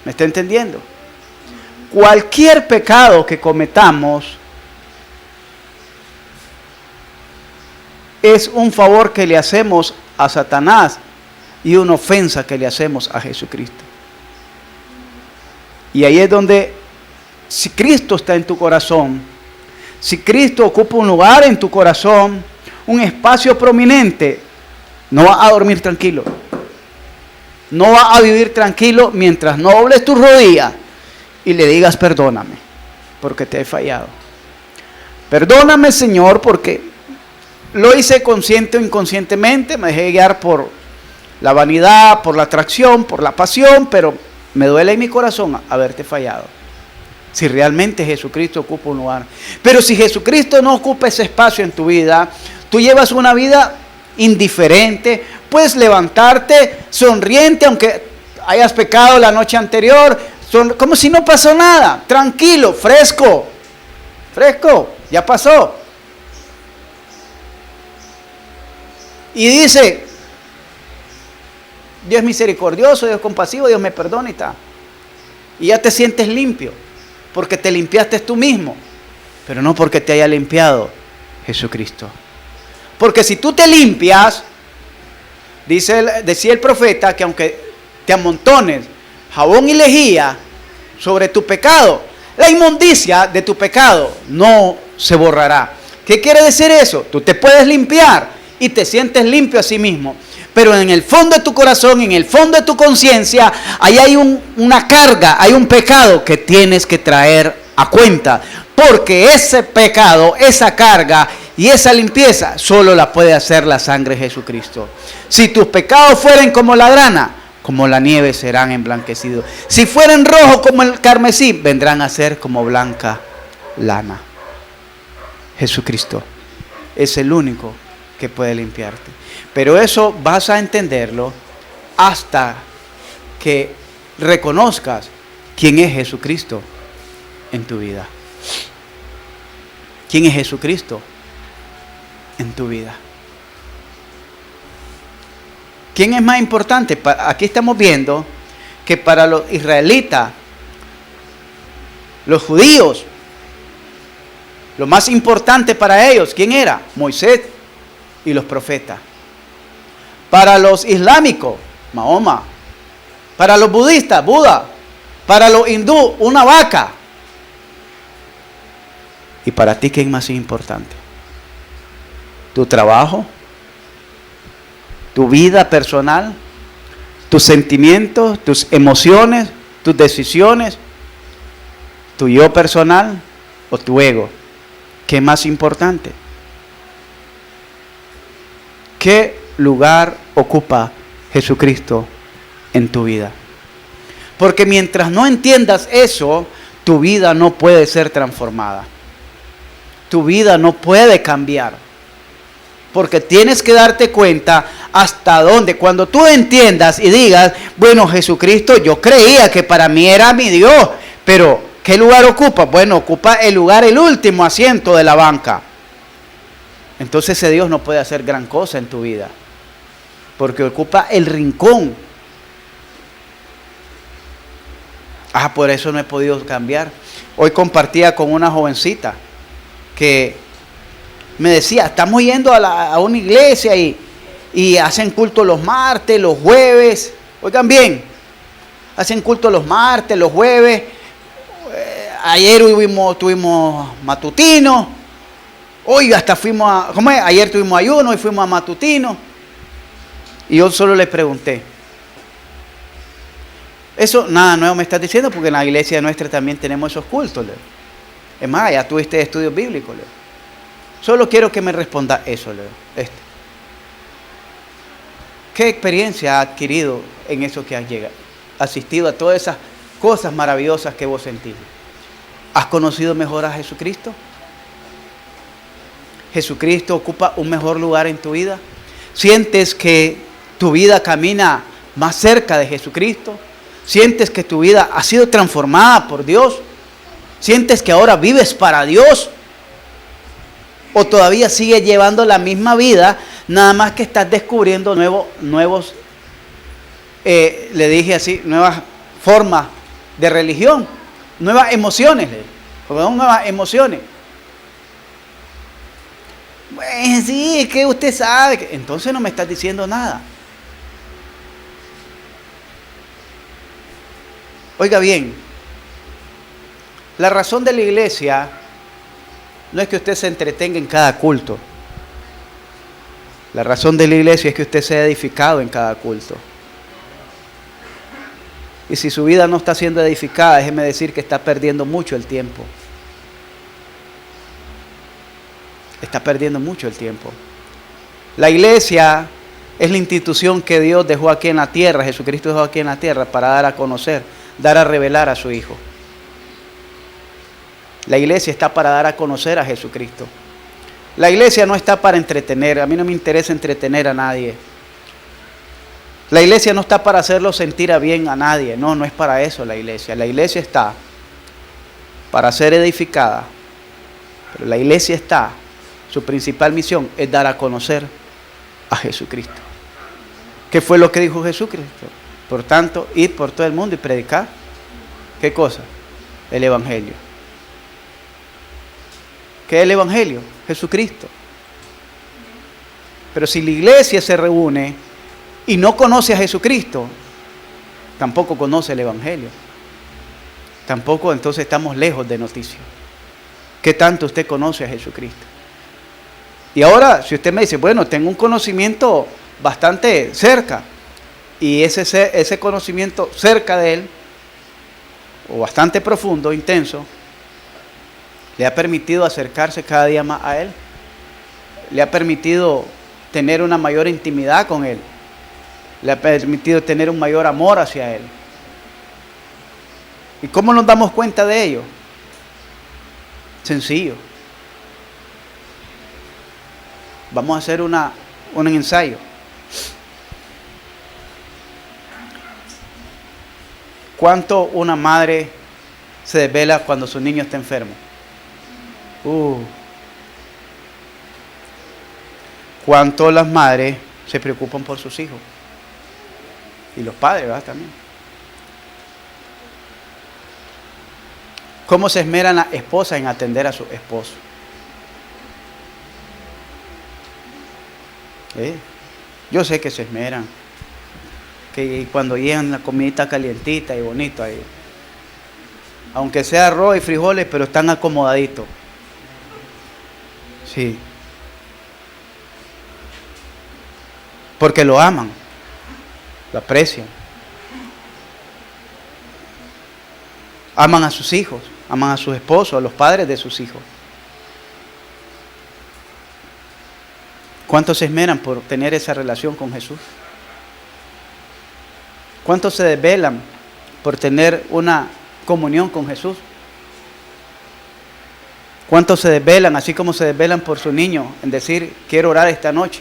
¿Me está entendiendo? Cualquier pecado que cometamos es un favor que le hacemos a Satanás y una ofensa que le hacemos a Jesucristo. Y ahí es donde, si Cristo está en tu corazón, si Cristo ocupa un lugar en tu corazón, un espacio prominente, no vas a dormir tranquilo. No vas a vivir tranquilo mientras no dobles tus rodillas y le digas perdóname, porque te he fallado. Perdóname, Señor, porque lo hice consciente o inconscientemente, me dejé guiar por la vanidad, por la atracción, por la pasión, pero me duele en mi corazón haberte fallado. Si realmente Jesucristo ocupa un lugar. Pero si Jesucristo no ocupa ese espacio en tu vida, tú llevas una vida indiferente, puedes levantarte sonriente aunque hayas pecado la noche anterior, como si no pasó nada, tranquilo, fresco, ya pasó. Y dice, Dios es misericordioso, Dios es compasivo, Dios me perdona y está. Y ya te sientes limpio, porque te limpiaste tú mismo, pero no porque te haya limpiado Jesucristo. Porque si tú te limpias, decía el profeta, que aunque te amontones jabón y lejía sobre tu pecado, la inmundicia de tu pecado no se borrará. ¿Qué quiere decir eso? Tú te puedes limpiar y te sientes limpio a sí mismo, pero en el fondo de tu corazón, en el fondo de tu conciencia, ahí hay una carga, hay un pecado que tienes que traer a cuenta, porque ese pecado, esa carga y esa limpieza solo la puede hacer la sangre de Jesucristo. Si tus pecados fueren como la grana, como la nieve serán emblanquecidos. Si fueren rojos como el carmesí, vendrán a ser como blanca lana. Jesucristo es el único que puede limpiarte. Pero eso vas a entenderlo hasta que reconozcas quién es Jesucristo en tu vida. ¿Quién es Jesucristo en tu vida? ¿Quién es más importante? Aquí estamos viendo que para los israelitas, los judíos, lo más importante para ellos, ¿quién era? Moisés y los profetas. Para los islámicos, Mahoma. Para los budistas, Buda. Para los hindú, una vaca. ¿Y para ti qué es más importante? ¿Tu trabajo? ¿Tu vida personal? ¿Tus sentimientos? ¿Tus emociones? ¿Tus decisiones? ¿Tu yo personal o tu ego? ¿Qué es más importante? ¿Qué lugar ocupa Jesucristo en tu vida? Porque mientras no entiendas eso, tu vida no puede ser transformada. Tu vida no puede cambiar. Porque tienes que darte cuenta hasta dónde. Cuando tú entiendas y digas, bueno, Jesucristo, yo creía que para mí era mi Dios, pero ¿qué lugar ocupa? Bueno, ocupa el último asiento de la banca. Entonces ese Dios no puede hacer gran cosa en tu vida, porque ocupa el rincón. Por eso no he podido cambiar. Hoy compartía con una jovencita que me decía, estamos yendo a una iglesia y hacen culto los martes, los jueves. Oigan bien, hacen culto los martes, los jueves. Ayer tuvimos matutino. Hoy hasta fuimos a... Ayer tuvimos ayuno, hoy fuimos a matutino. Y yo solo le pregunté, eso nada nuevo me estás diciendo, porque en la iglesia nuestra también tenemos esos cultos. Es más, ya tuviste estudios bíblicos, Leo. Solo quiero que me responda eso, Leo. ¿Qué experiencia has adquirido en eso que has asistido a todas esas cosas maravillosas que vos sentís? ¿Has conocido mejor a Jesucristo? ¿Jesucristo ocupa un mejor lugar en tu vida? ¿Sientes que tu vida camina más cerca de Jesucristo? ¿Sientes que tu vida ha sido transformada por Dios? ¿Sientes que ahora vives para Dios? ¿O todavía sigues llevando la misma vida, nada más que estás descubriendo nuevos, le dije así, nuevas formas de religión, nuevas emociones, nuevas emociones? Pues sí, es que usted sabe, entonces no me estás diciendo nada. Oiga bien, la razón de la iglesia no es que usted se entretenga en cada culto. La razón de la iglesia es que usted sea edificado en cada culto. Y si su vida no está siendo edificada, déjeme decir que está perdiendo mucho el tiempo. Está perdiendo mucho el tiempo. La iglesia es la institución que Dios dejó aquí en la tierra, Jesucristo dejó aquí en la tierra para dar a conocer, dar a revelar a su Hijo. La iglesia está para dar a conocer a Jesucristo. La iglesia no está para entretener. A mí no me interesa entretener a nadie. La iglesia no está para hacerlo sentir a bien a nadie. No, no es para eso la iglesia. La iglesia está para ser edificada. Pero la iglesia está, su principal misión es dar a conocer a Jesucristo. ¿Qué fue lo que dijo Jesucristo? Por tanto, ir por todo el mundo y predicar. ¿Qué cosa? El Evangelio. ¿Qué es el Evangelio? Jesucristo. Pero si la iglesia se reúne y no conoce a Jesucristo, tampoco conoce el Evangelio. Tampoco, entonces estamos lejos de noticia. ¿Qué tanto usted conoce a Jesucristo? Y ahora, si usted me dice, bueno, tengo un conocimiento bastante cerca, y ese conocimiento cerca de Él, o bastante profundo, intenso, le ha permitido acercarse cada día más a Él, le ha permitido tener una mayor intimidad con Él, le ha permitido tener un mayor amor hacia Él. ¿Y cómo nos damos cuenta de ello? Sencillo. Vamos a hacer un ensayo. ¿Cuánto una madre se desvela cuando su niño está enfermo? ¿Cuánto las madres se preocupan por sus hijos? Y los padres, ¿verdad? También. ¿Cómo se esmeran las esposas en atender a su esposo? Yo sé que se esmeran, que cuando llegan la comidita calientita y bonito ahí, aunque sea arroz y frijoles, pero están acomodaditos. Sí. Porque lo aman, lo aprecian. Aman a sus hijos, aman a sus esposos, a los padres de sus hijos. ¿Cuántos se esmeran por tener esa relación con Jesús? ¿Cuántos se desvelan por tener una comunión con Jesús? ¿Cuántos se desvelan, así como se desvelan por su niño, en decir, quiero orar esta noche?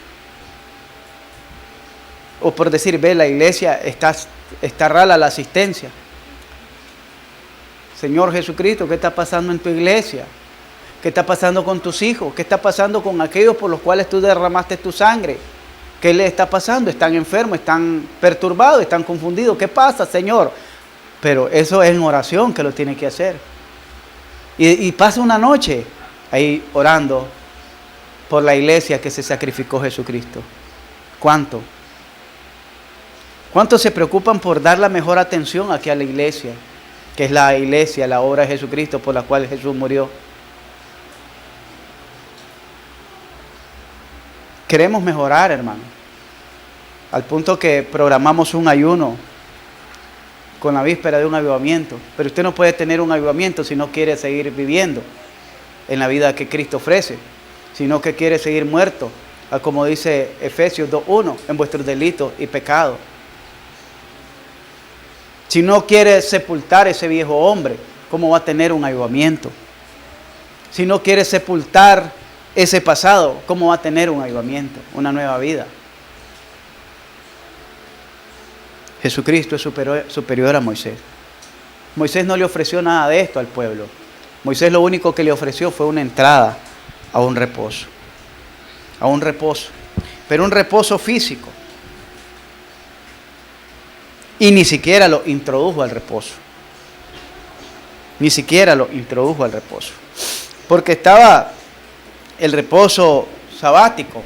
O por decir, ve, la iglesia está rala la asistencia. Señor Jesucristo, ¿qué está pasando en tu iglesia? ¿Qué está pasando con tus hijos? ¿Qué está pasando con aquellos por los cuales tú derramaste tu sangre? ¿Qué les está pasando? Están enfermos, están perturbados, están confundidos. ¿Qué pasa, Señor? Pero eso es en oración que lo tiene que hacer. Y pasa una noche ahí orando por la iglesia que se sacrificó Jesucristo. ¿Cuánto? ¿Cuántos se preocupan por dar la mejor atención aquí a la iglesia? Que es la iglesia, la obra de Jesucristo por la cual Jesús murió. Queremos mejorar, hermano, al punto que programamos un ayuno con la víspera de un avivamiento. Pero usted no puede tener un avivamiento si no quiere seguir viviendo. en la vida que Cristo ofrece, sino que quiere seguir muerto, como dice Efesios 2:1, en vuestros delitos y pecados. Si no quiere sepultar ese viejo hombre, ¿cómo va a tener un avivamiento? Si no quiere sepultar ese pasado, ¿cómo va a tener un avivamiento, una nueva vida? Jesucristo es superior a Moisés. Moisés no le ofreció nada de esto al pueblo. Moisés lo único que le ofreció fue una entrada a un reposo. A un reposo. Pero un reposo físico. Y ni siquiera lo introdujo al reposo. Ni siquiera lo introdujo al reposo. Porque estaba el reposo sabático.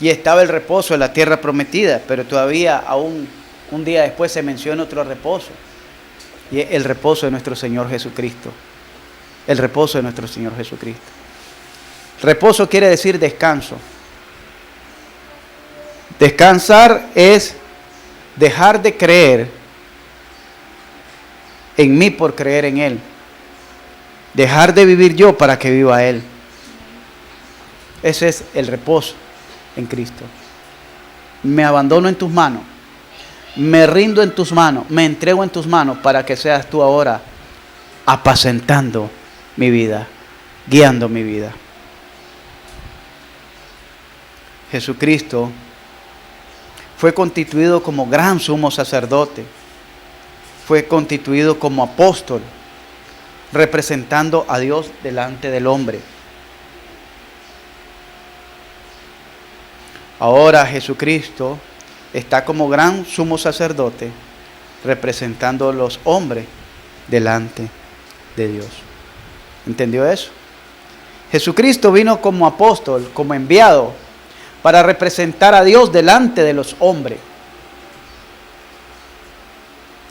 Y estaba el reposo de la tierra prometida, pero todavía aún un día después se menciona otro reposo. Y es el reposo de nuestro Señor Jesucristo. El reposo de nuestro Señor Jesucristo. Reposo quiere decir descanso. Descansar es dejar de creer en mí por creer en Él. Dejar de vivir yo para que viva Él. Ese es el reposo en Cristo. Me abandono en tus manos, me rindo en tus manos, me entrego en tus manos para que seas tú ahora apacentando mi vida, guiando mi vida. Jesucristo fue constituido como gran sumo sacerdote, fue constituido como apóstol, representando a Dios delante del hombre. Ahora Jesucristo está como gran sumo sacerdote representando a los hombres delante de Dios. ¿Entendió eso? Jesucristo vino como apóstol, como enviado, para representar a Dios delante de los hombres.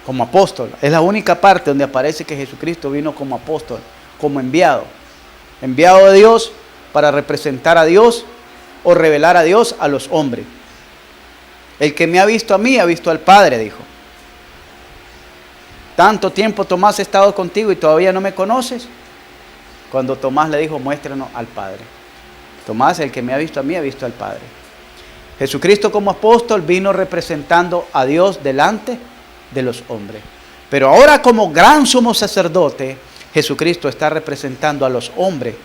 Como apóstol. Es la única parte donde aparece que Jesucristo vino como apóstol, como enviado. Enviado de Dios para representar a Dios o revelar a Dios a los hombres. El que me ha visto a mí, ha visto al Padre, dijo. Tanto tiempo, Tomás, he estado contigo y todavía no me conoces. Cuando Tomás le dijo, muéstranos al Padre. Tomás, el que me ha visto a mí, ha visto al Padre. Jesucristo como apóstol vino representando a Dios delante de los hombres. Pero ahora como gran sumo sacerdote, Jesucristo está representando a los hombres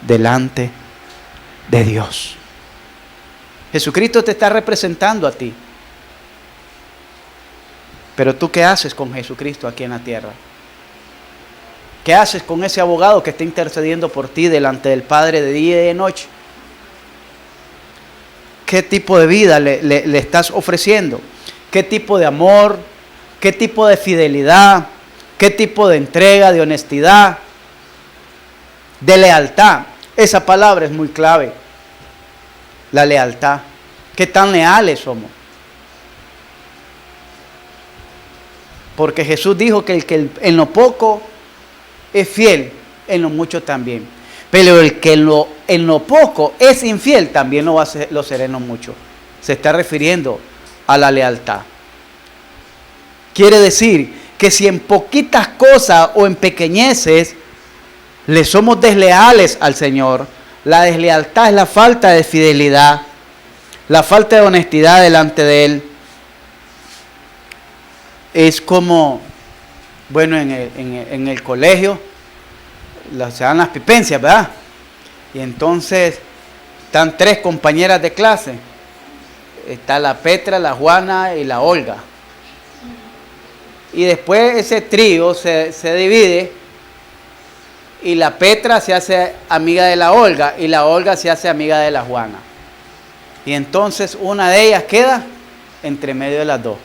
delante de Dios. Jesucristo te está representando a ti. Pero tú, ¿qué haces con Jesucristo aquí en la tierra? ¿Qué haces con ese abogado que está intercediendo por ti delante del Padre de día y de noche? ¿Qué tipo de vida le estás ofreciendo? ¿Qué tipo de amor? ¿Qué tipo de fidelidad? ¿Qué tipo de entrega, de honestidad? De lealtad. Esa palabra es muy clave. La lealtad. ¿Qué tan leales somos? Porque Jesús dijo que el que en lo poco es fiel, en lo mucho también. Pero el que en lo poco es infiel, también lo será en lo mucho. Se está refiriendo a la lealtad. Quiere decir que si en poquitas cosas o en pequeñeces le somos desleales al Señor, la deslealtad es la falta de fidelidad, la falta de honestidad delante de Él. Es como, bueno, en el colegio se dan las pipencias, ¿verdad? Y entonces están 3 compañeras de clase. Está la Petra, la Juana y la Olga. Y después ese trío se divide y la Petra se hace amiga de la Olga y la Olga se hace amiga de la Juana. Y entonces una de ellas queda entre medio de las dos.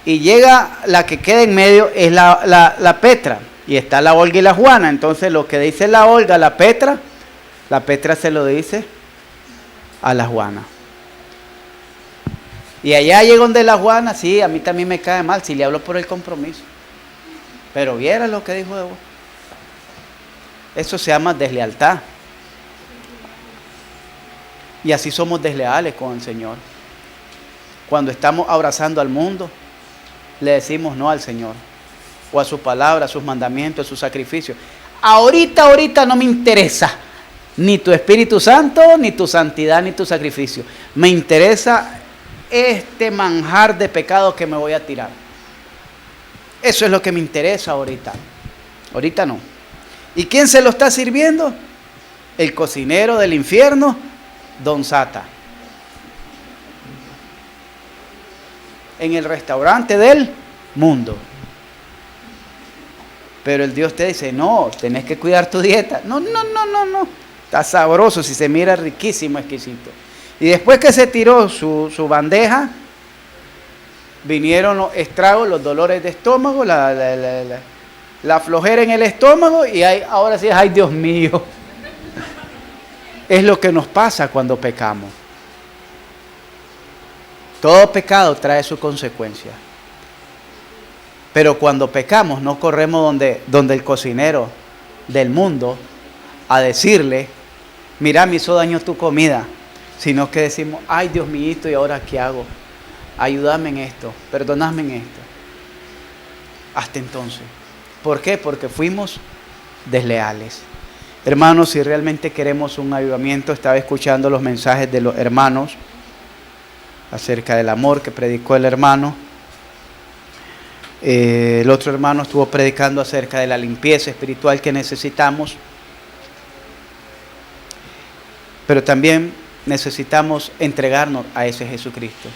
Y llega la que queda en medio, es la Petra. Y está la Olga y la Juana. Entonces lo que dice la Olga, la Petra se lo dice a la Juana. Y allá llega donde la Juana, sí, a mí también me cae mal si le hablo por el compromiso. Pero viera lo que dijo de vos. Eso se llama deslealtad. Y así somos desleales con el Señor. Cuando estamos abrazando al mundo, le decimos no al Señor. o a su palabra, a sus mandamientos, a sus sacrificios. Ahorita no me interesa ni tu Espíritu Santo, ni tu santidad, ni tu sacrificio. Me interesa este manjar de pecado que me voy a tirar. Eso es lo que me interesa ahorita. Ahorita no. ¿Y quién se lo está sirviendo? El cocinero del infierno, Don Sata. En el restaurante del mundo. Pero el Dios te dice, no, tenés que cuidar tu dieta. No. Está sabroso, si se mira riquísimo, exquisito. Y después que se tiró su bandeja, vinieron los estragos, los dolores de estómago, la flojera en el estómago y ahora sí, ay Dios mío. Es lo que nos pasa cuando pecamos. Todo pecado trae su consecuencia. Pero cuando pecamos no corremos donde el cocinero del mundo a decirle, mira, me hizo daño tu comida, sino que decimos, ay Dios mío, ¿y ahora qué hago? Ayúdame en esto, perdóname en esto. Hasta entonces. ¿Por qué? Porque fuimos desleales. Hermanos, si realmente queremos un avivamiento, estaba escuchando los mensajes de los hermanos acerca del amor que predicó el hermano. El otro hermano estuvo predicando acerca de la limpieza espiritual que necesitamos. Pero también necesitamos entregarnos a ese Jesucristo.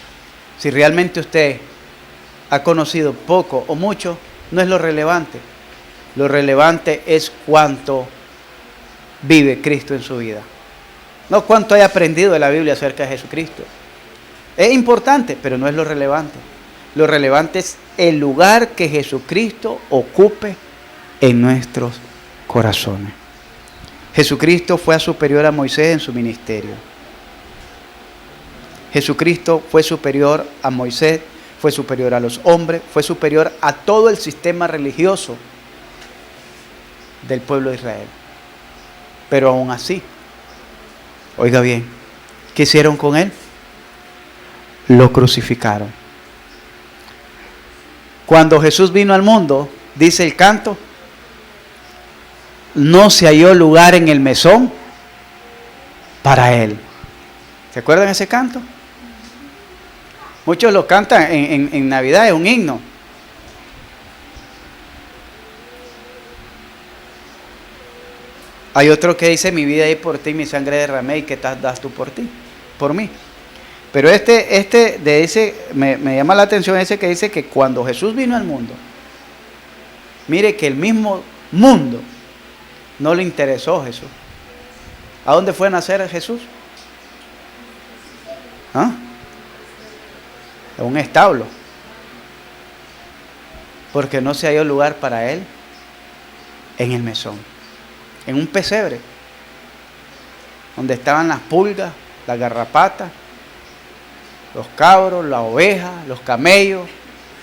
Si realmente usted ha conocido poco o mucho, no es lo relevante. Lo relevante es cuánto vive Cristo en su vida. No cuánto haya aprendido de la Biblia acerca de Jesucristo. Es importante, pero no es lo relevante. Lo relevante es el lugar que Jesucristo ocupe en nuestros corazones. Jesucristo fue superior a Moisés en su ministerio. Jesucristo fue superior a Moisés, fue superior a los hombres, fue superior a todo el sistema religioso del pueblo de Israel. Pero aún así, oiga bien, ¿qué hicieron con él? Lo crucificaron. Cuando Jesús vino al mundo, dice el canto, no se halló lugar en el mesón para él. ¿Se acuerdan ese canto? Muchos lo cantan en Navidad, es un himno. Hay otro que dice, mi vida es por ti, mi sangre derramé, y ¿qué das tú por ti? Por mí. Pero de ese me llama la atención ese que dice que cuando Jesús vino al mundo, mire que el mismo mundo no le interesó Jesús. ¿A dónde fue a nacer Jesús? ¿Ah? En un establo. Porque no se halló lugar para él en el mesón. En un pesebre. Donde estaban las pulgas, las garrapatas, los cabros, las ovejas, los camellos,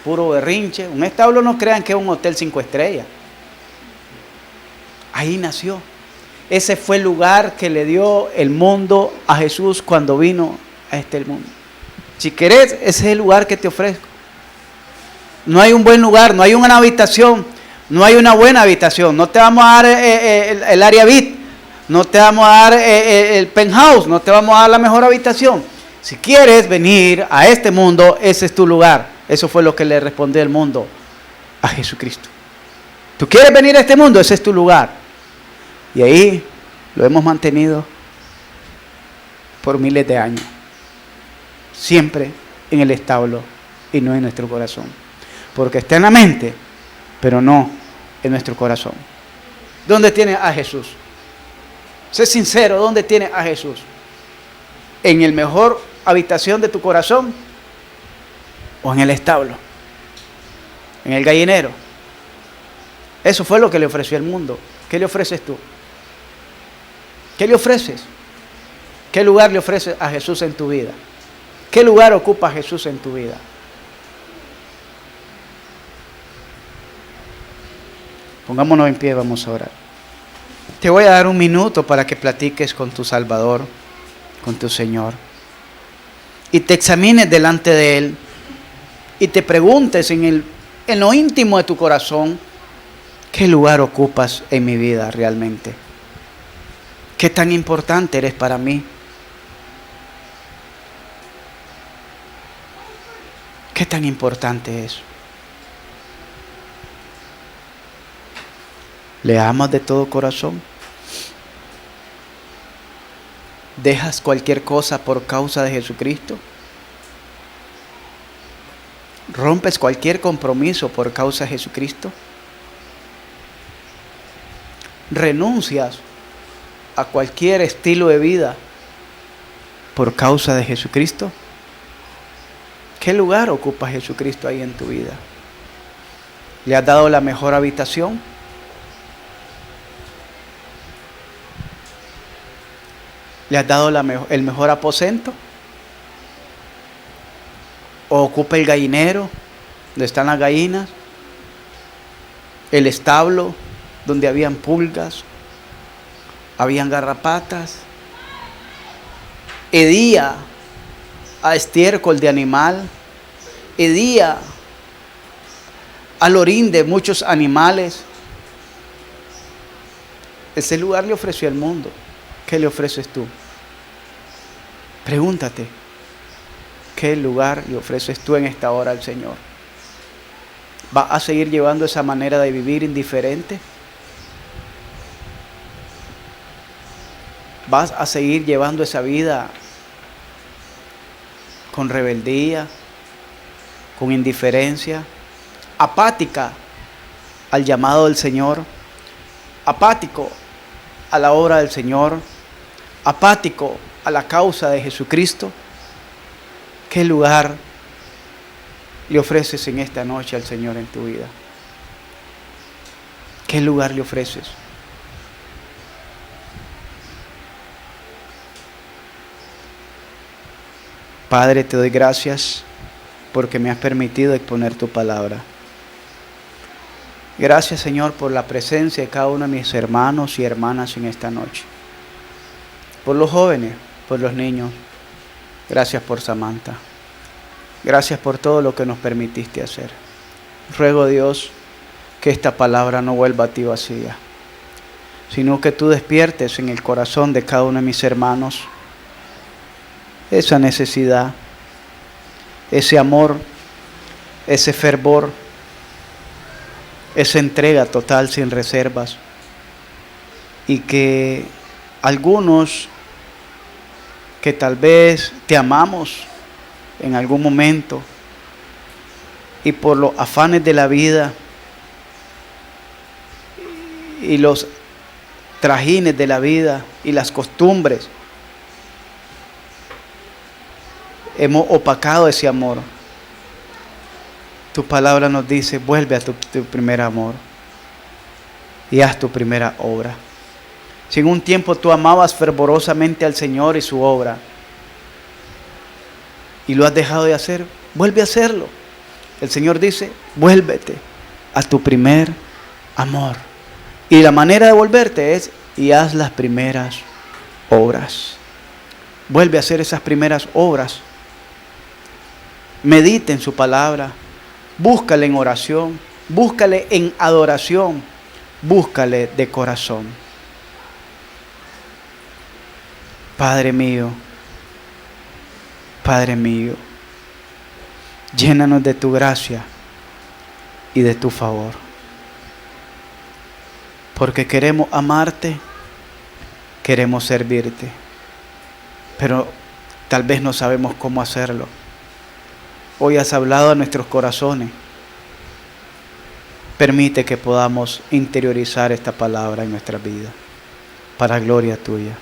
puro berrinche. Un establo no crean que es un hotel 5 estrellas. Ahí nació. Ese fue el lugar que le dio el mundo a Jesús cuando vino a este mundo. Si querés, ese es el lugar que te ofrezco. No hay un buen lugar, no hay una habitación, no hay una buena habitación. No te vamos a dar el área VIP, no te vamos a dar el penthouse, no te vamos a dar la mejor habitación. Si quieres venir a este mundo, ese es tu lugar. Eso fue lo que le respondió el mundo a Jesucristo. ¿Tú quieres venir a este mundo? Ese es tu lugar. Y ahí lo hemos mantenido por miles de años. Siempre en el establo y no en nuestro corazón. Porque está en la mente, pero no en nuestro corazón. ¿Dónde tienes a Jesús? Sé sincero, ¿dónde tienes a Jesús? ¿En el mejor habitación de tu corazón? ¿O en el establo? ¿En el gallinero? Eso fue lo que le ofreció el mundo. ¿Qué le ofreces tú? ¿Qué le ofreces? ¿Qué lugar le ofreces a Jesús en tu vida? ¿Qué lugar ocupa Jesús en tu vida? Pongámonos en pie, vamos a orar. Te voy a dar un minuto para que platiques con tu Salvador, con tu Señor, y te examines delante de Él, y te preguntes en el en lo íntimo de tu corazón, ¿qué lugar ocupas en mi vida realmente? ¿Qué tan importante eres para mí? ¿Qué tan importante es? ¿Le amas de todo corazón? ¿Dejas cualquier cosa por causa de Jesucristo? ¿Rompes cualquier compromiso por causa de Jesucristo? ¿Renuncias a cualquier estilo de vida por causa de Jesucristo? ¿Qué lugar ocupa Jesucristo ahí en tu vida? ¿Le has dado la mejor habitación? ¿Le has dado el mejor aposento? ¿O ocupa el gallinero, donde están las gallinas? ¿El establo, donde habían pulgas, habían garrapatas? ¿Hedía a estiércol de animal? ¿Hedía al orín de muchos animales? Ese lugar le ofreció el mundo. ¿Qué le ofreces tú? Pregúntate, ¿qué lugar le ofreces tú en esta hora al Señor? ¿Vas a seguir llevando esa manera de vivir indiferente? ¿Vas a seguir llevando esa vida con rebeldía, con indiferencia, apática al llamado del Señor, apático a la obra del Señor, apático a la causa de Jesucristo? ¿Qué lugar le ofreces en esta noche al Señor en tu vida? ¿Qué lugar le ofreces? Padre, te doy gracias porque me has permitido exponer tu palabra. Gracias, Señor, por la presencia de cada uno de mis hermanos y hermanas en esta noche. Por los jóvenes, por los niños. Gracias por Samantha. Gracias por todo lo que nos permitiste hacer. Ruego, Dios, que esta palabra no vuelva a ti vacía, sino que tú despiertes en el corazón de cada uno de mis hermanos esa necesidad, ese amor, ese fervor, esa entrega total sin reservas, y que algunos que tal vez te amamos en algún momento y por los afanes de la vida y los trajines de la vida y las costumbres, hemos opacado ese amor. Tu palabra nos dice: vuelve a tu primer amor y haz tu primera obra. Si en un tiempo tú amabas fervorosamente al Señor y su obra y lo has dejado de hacer, vuelve a hacerlo. El Señor dice: vuélvete a tu primer amor. Y la manera de volverte es: y haz las primeras obras. Vuelve a hacer esas primeras obras. Medite en su palabra. Búscale en oración. Búscale en adoración. Búscale de corazón. Padre mío, llénanos de tu gracia y de tu favor. Porque queremos amarte, queremos servirte, pero tal vez no sabemos cómo hacerlo. Hoy has hablado a nuestros corazones. Permite que podamos interiorizar esta palabra en nuestra vida, para gloria tuya,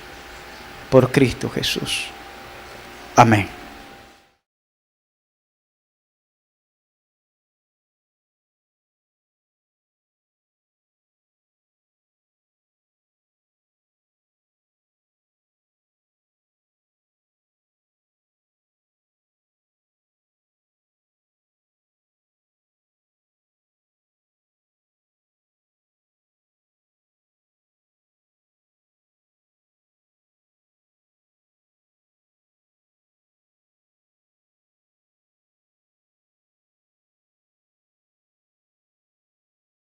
por Cristo Jesús. Amén.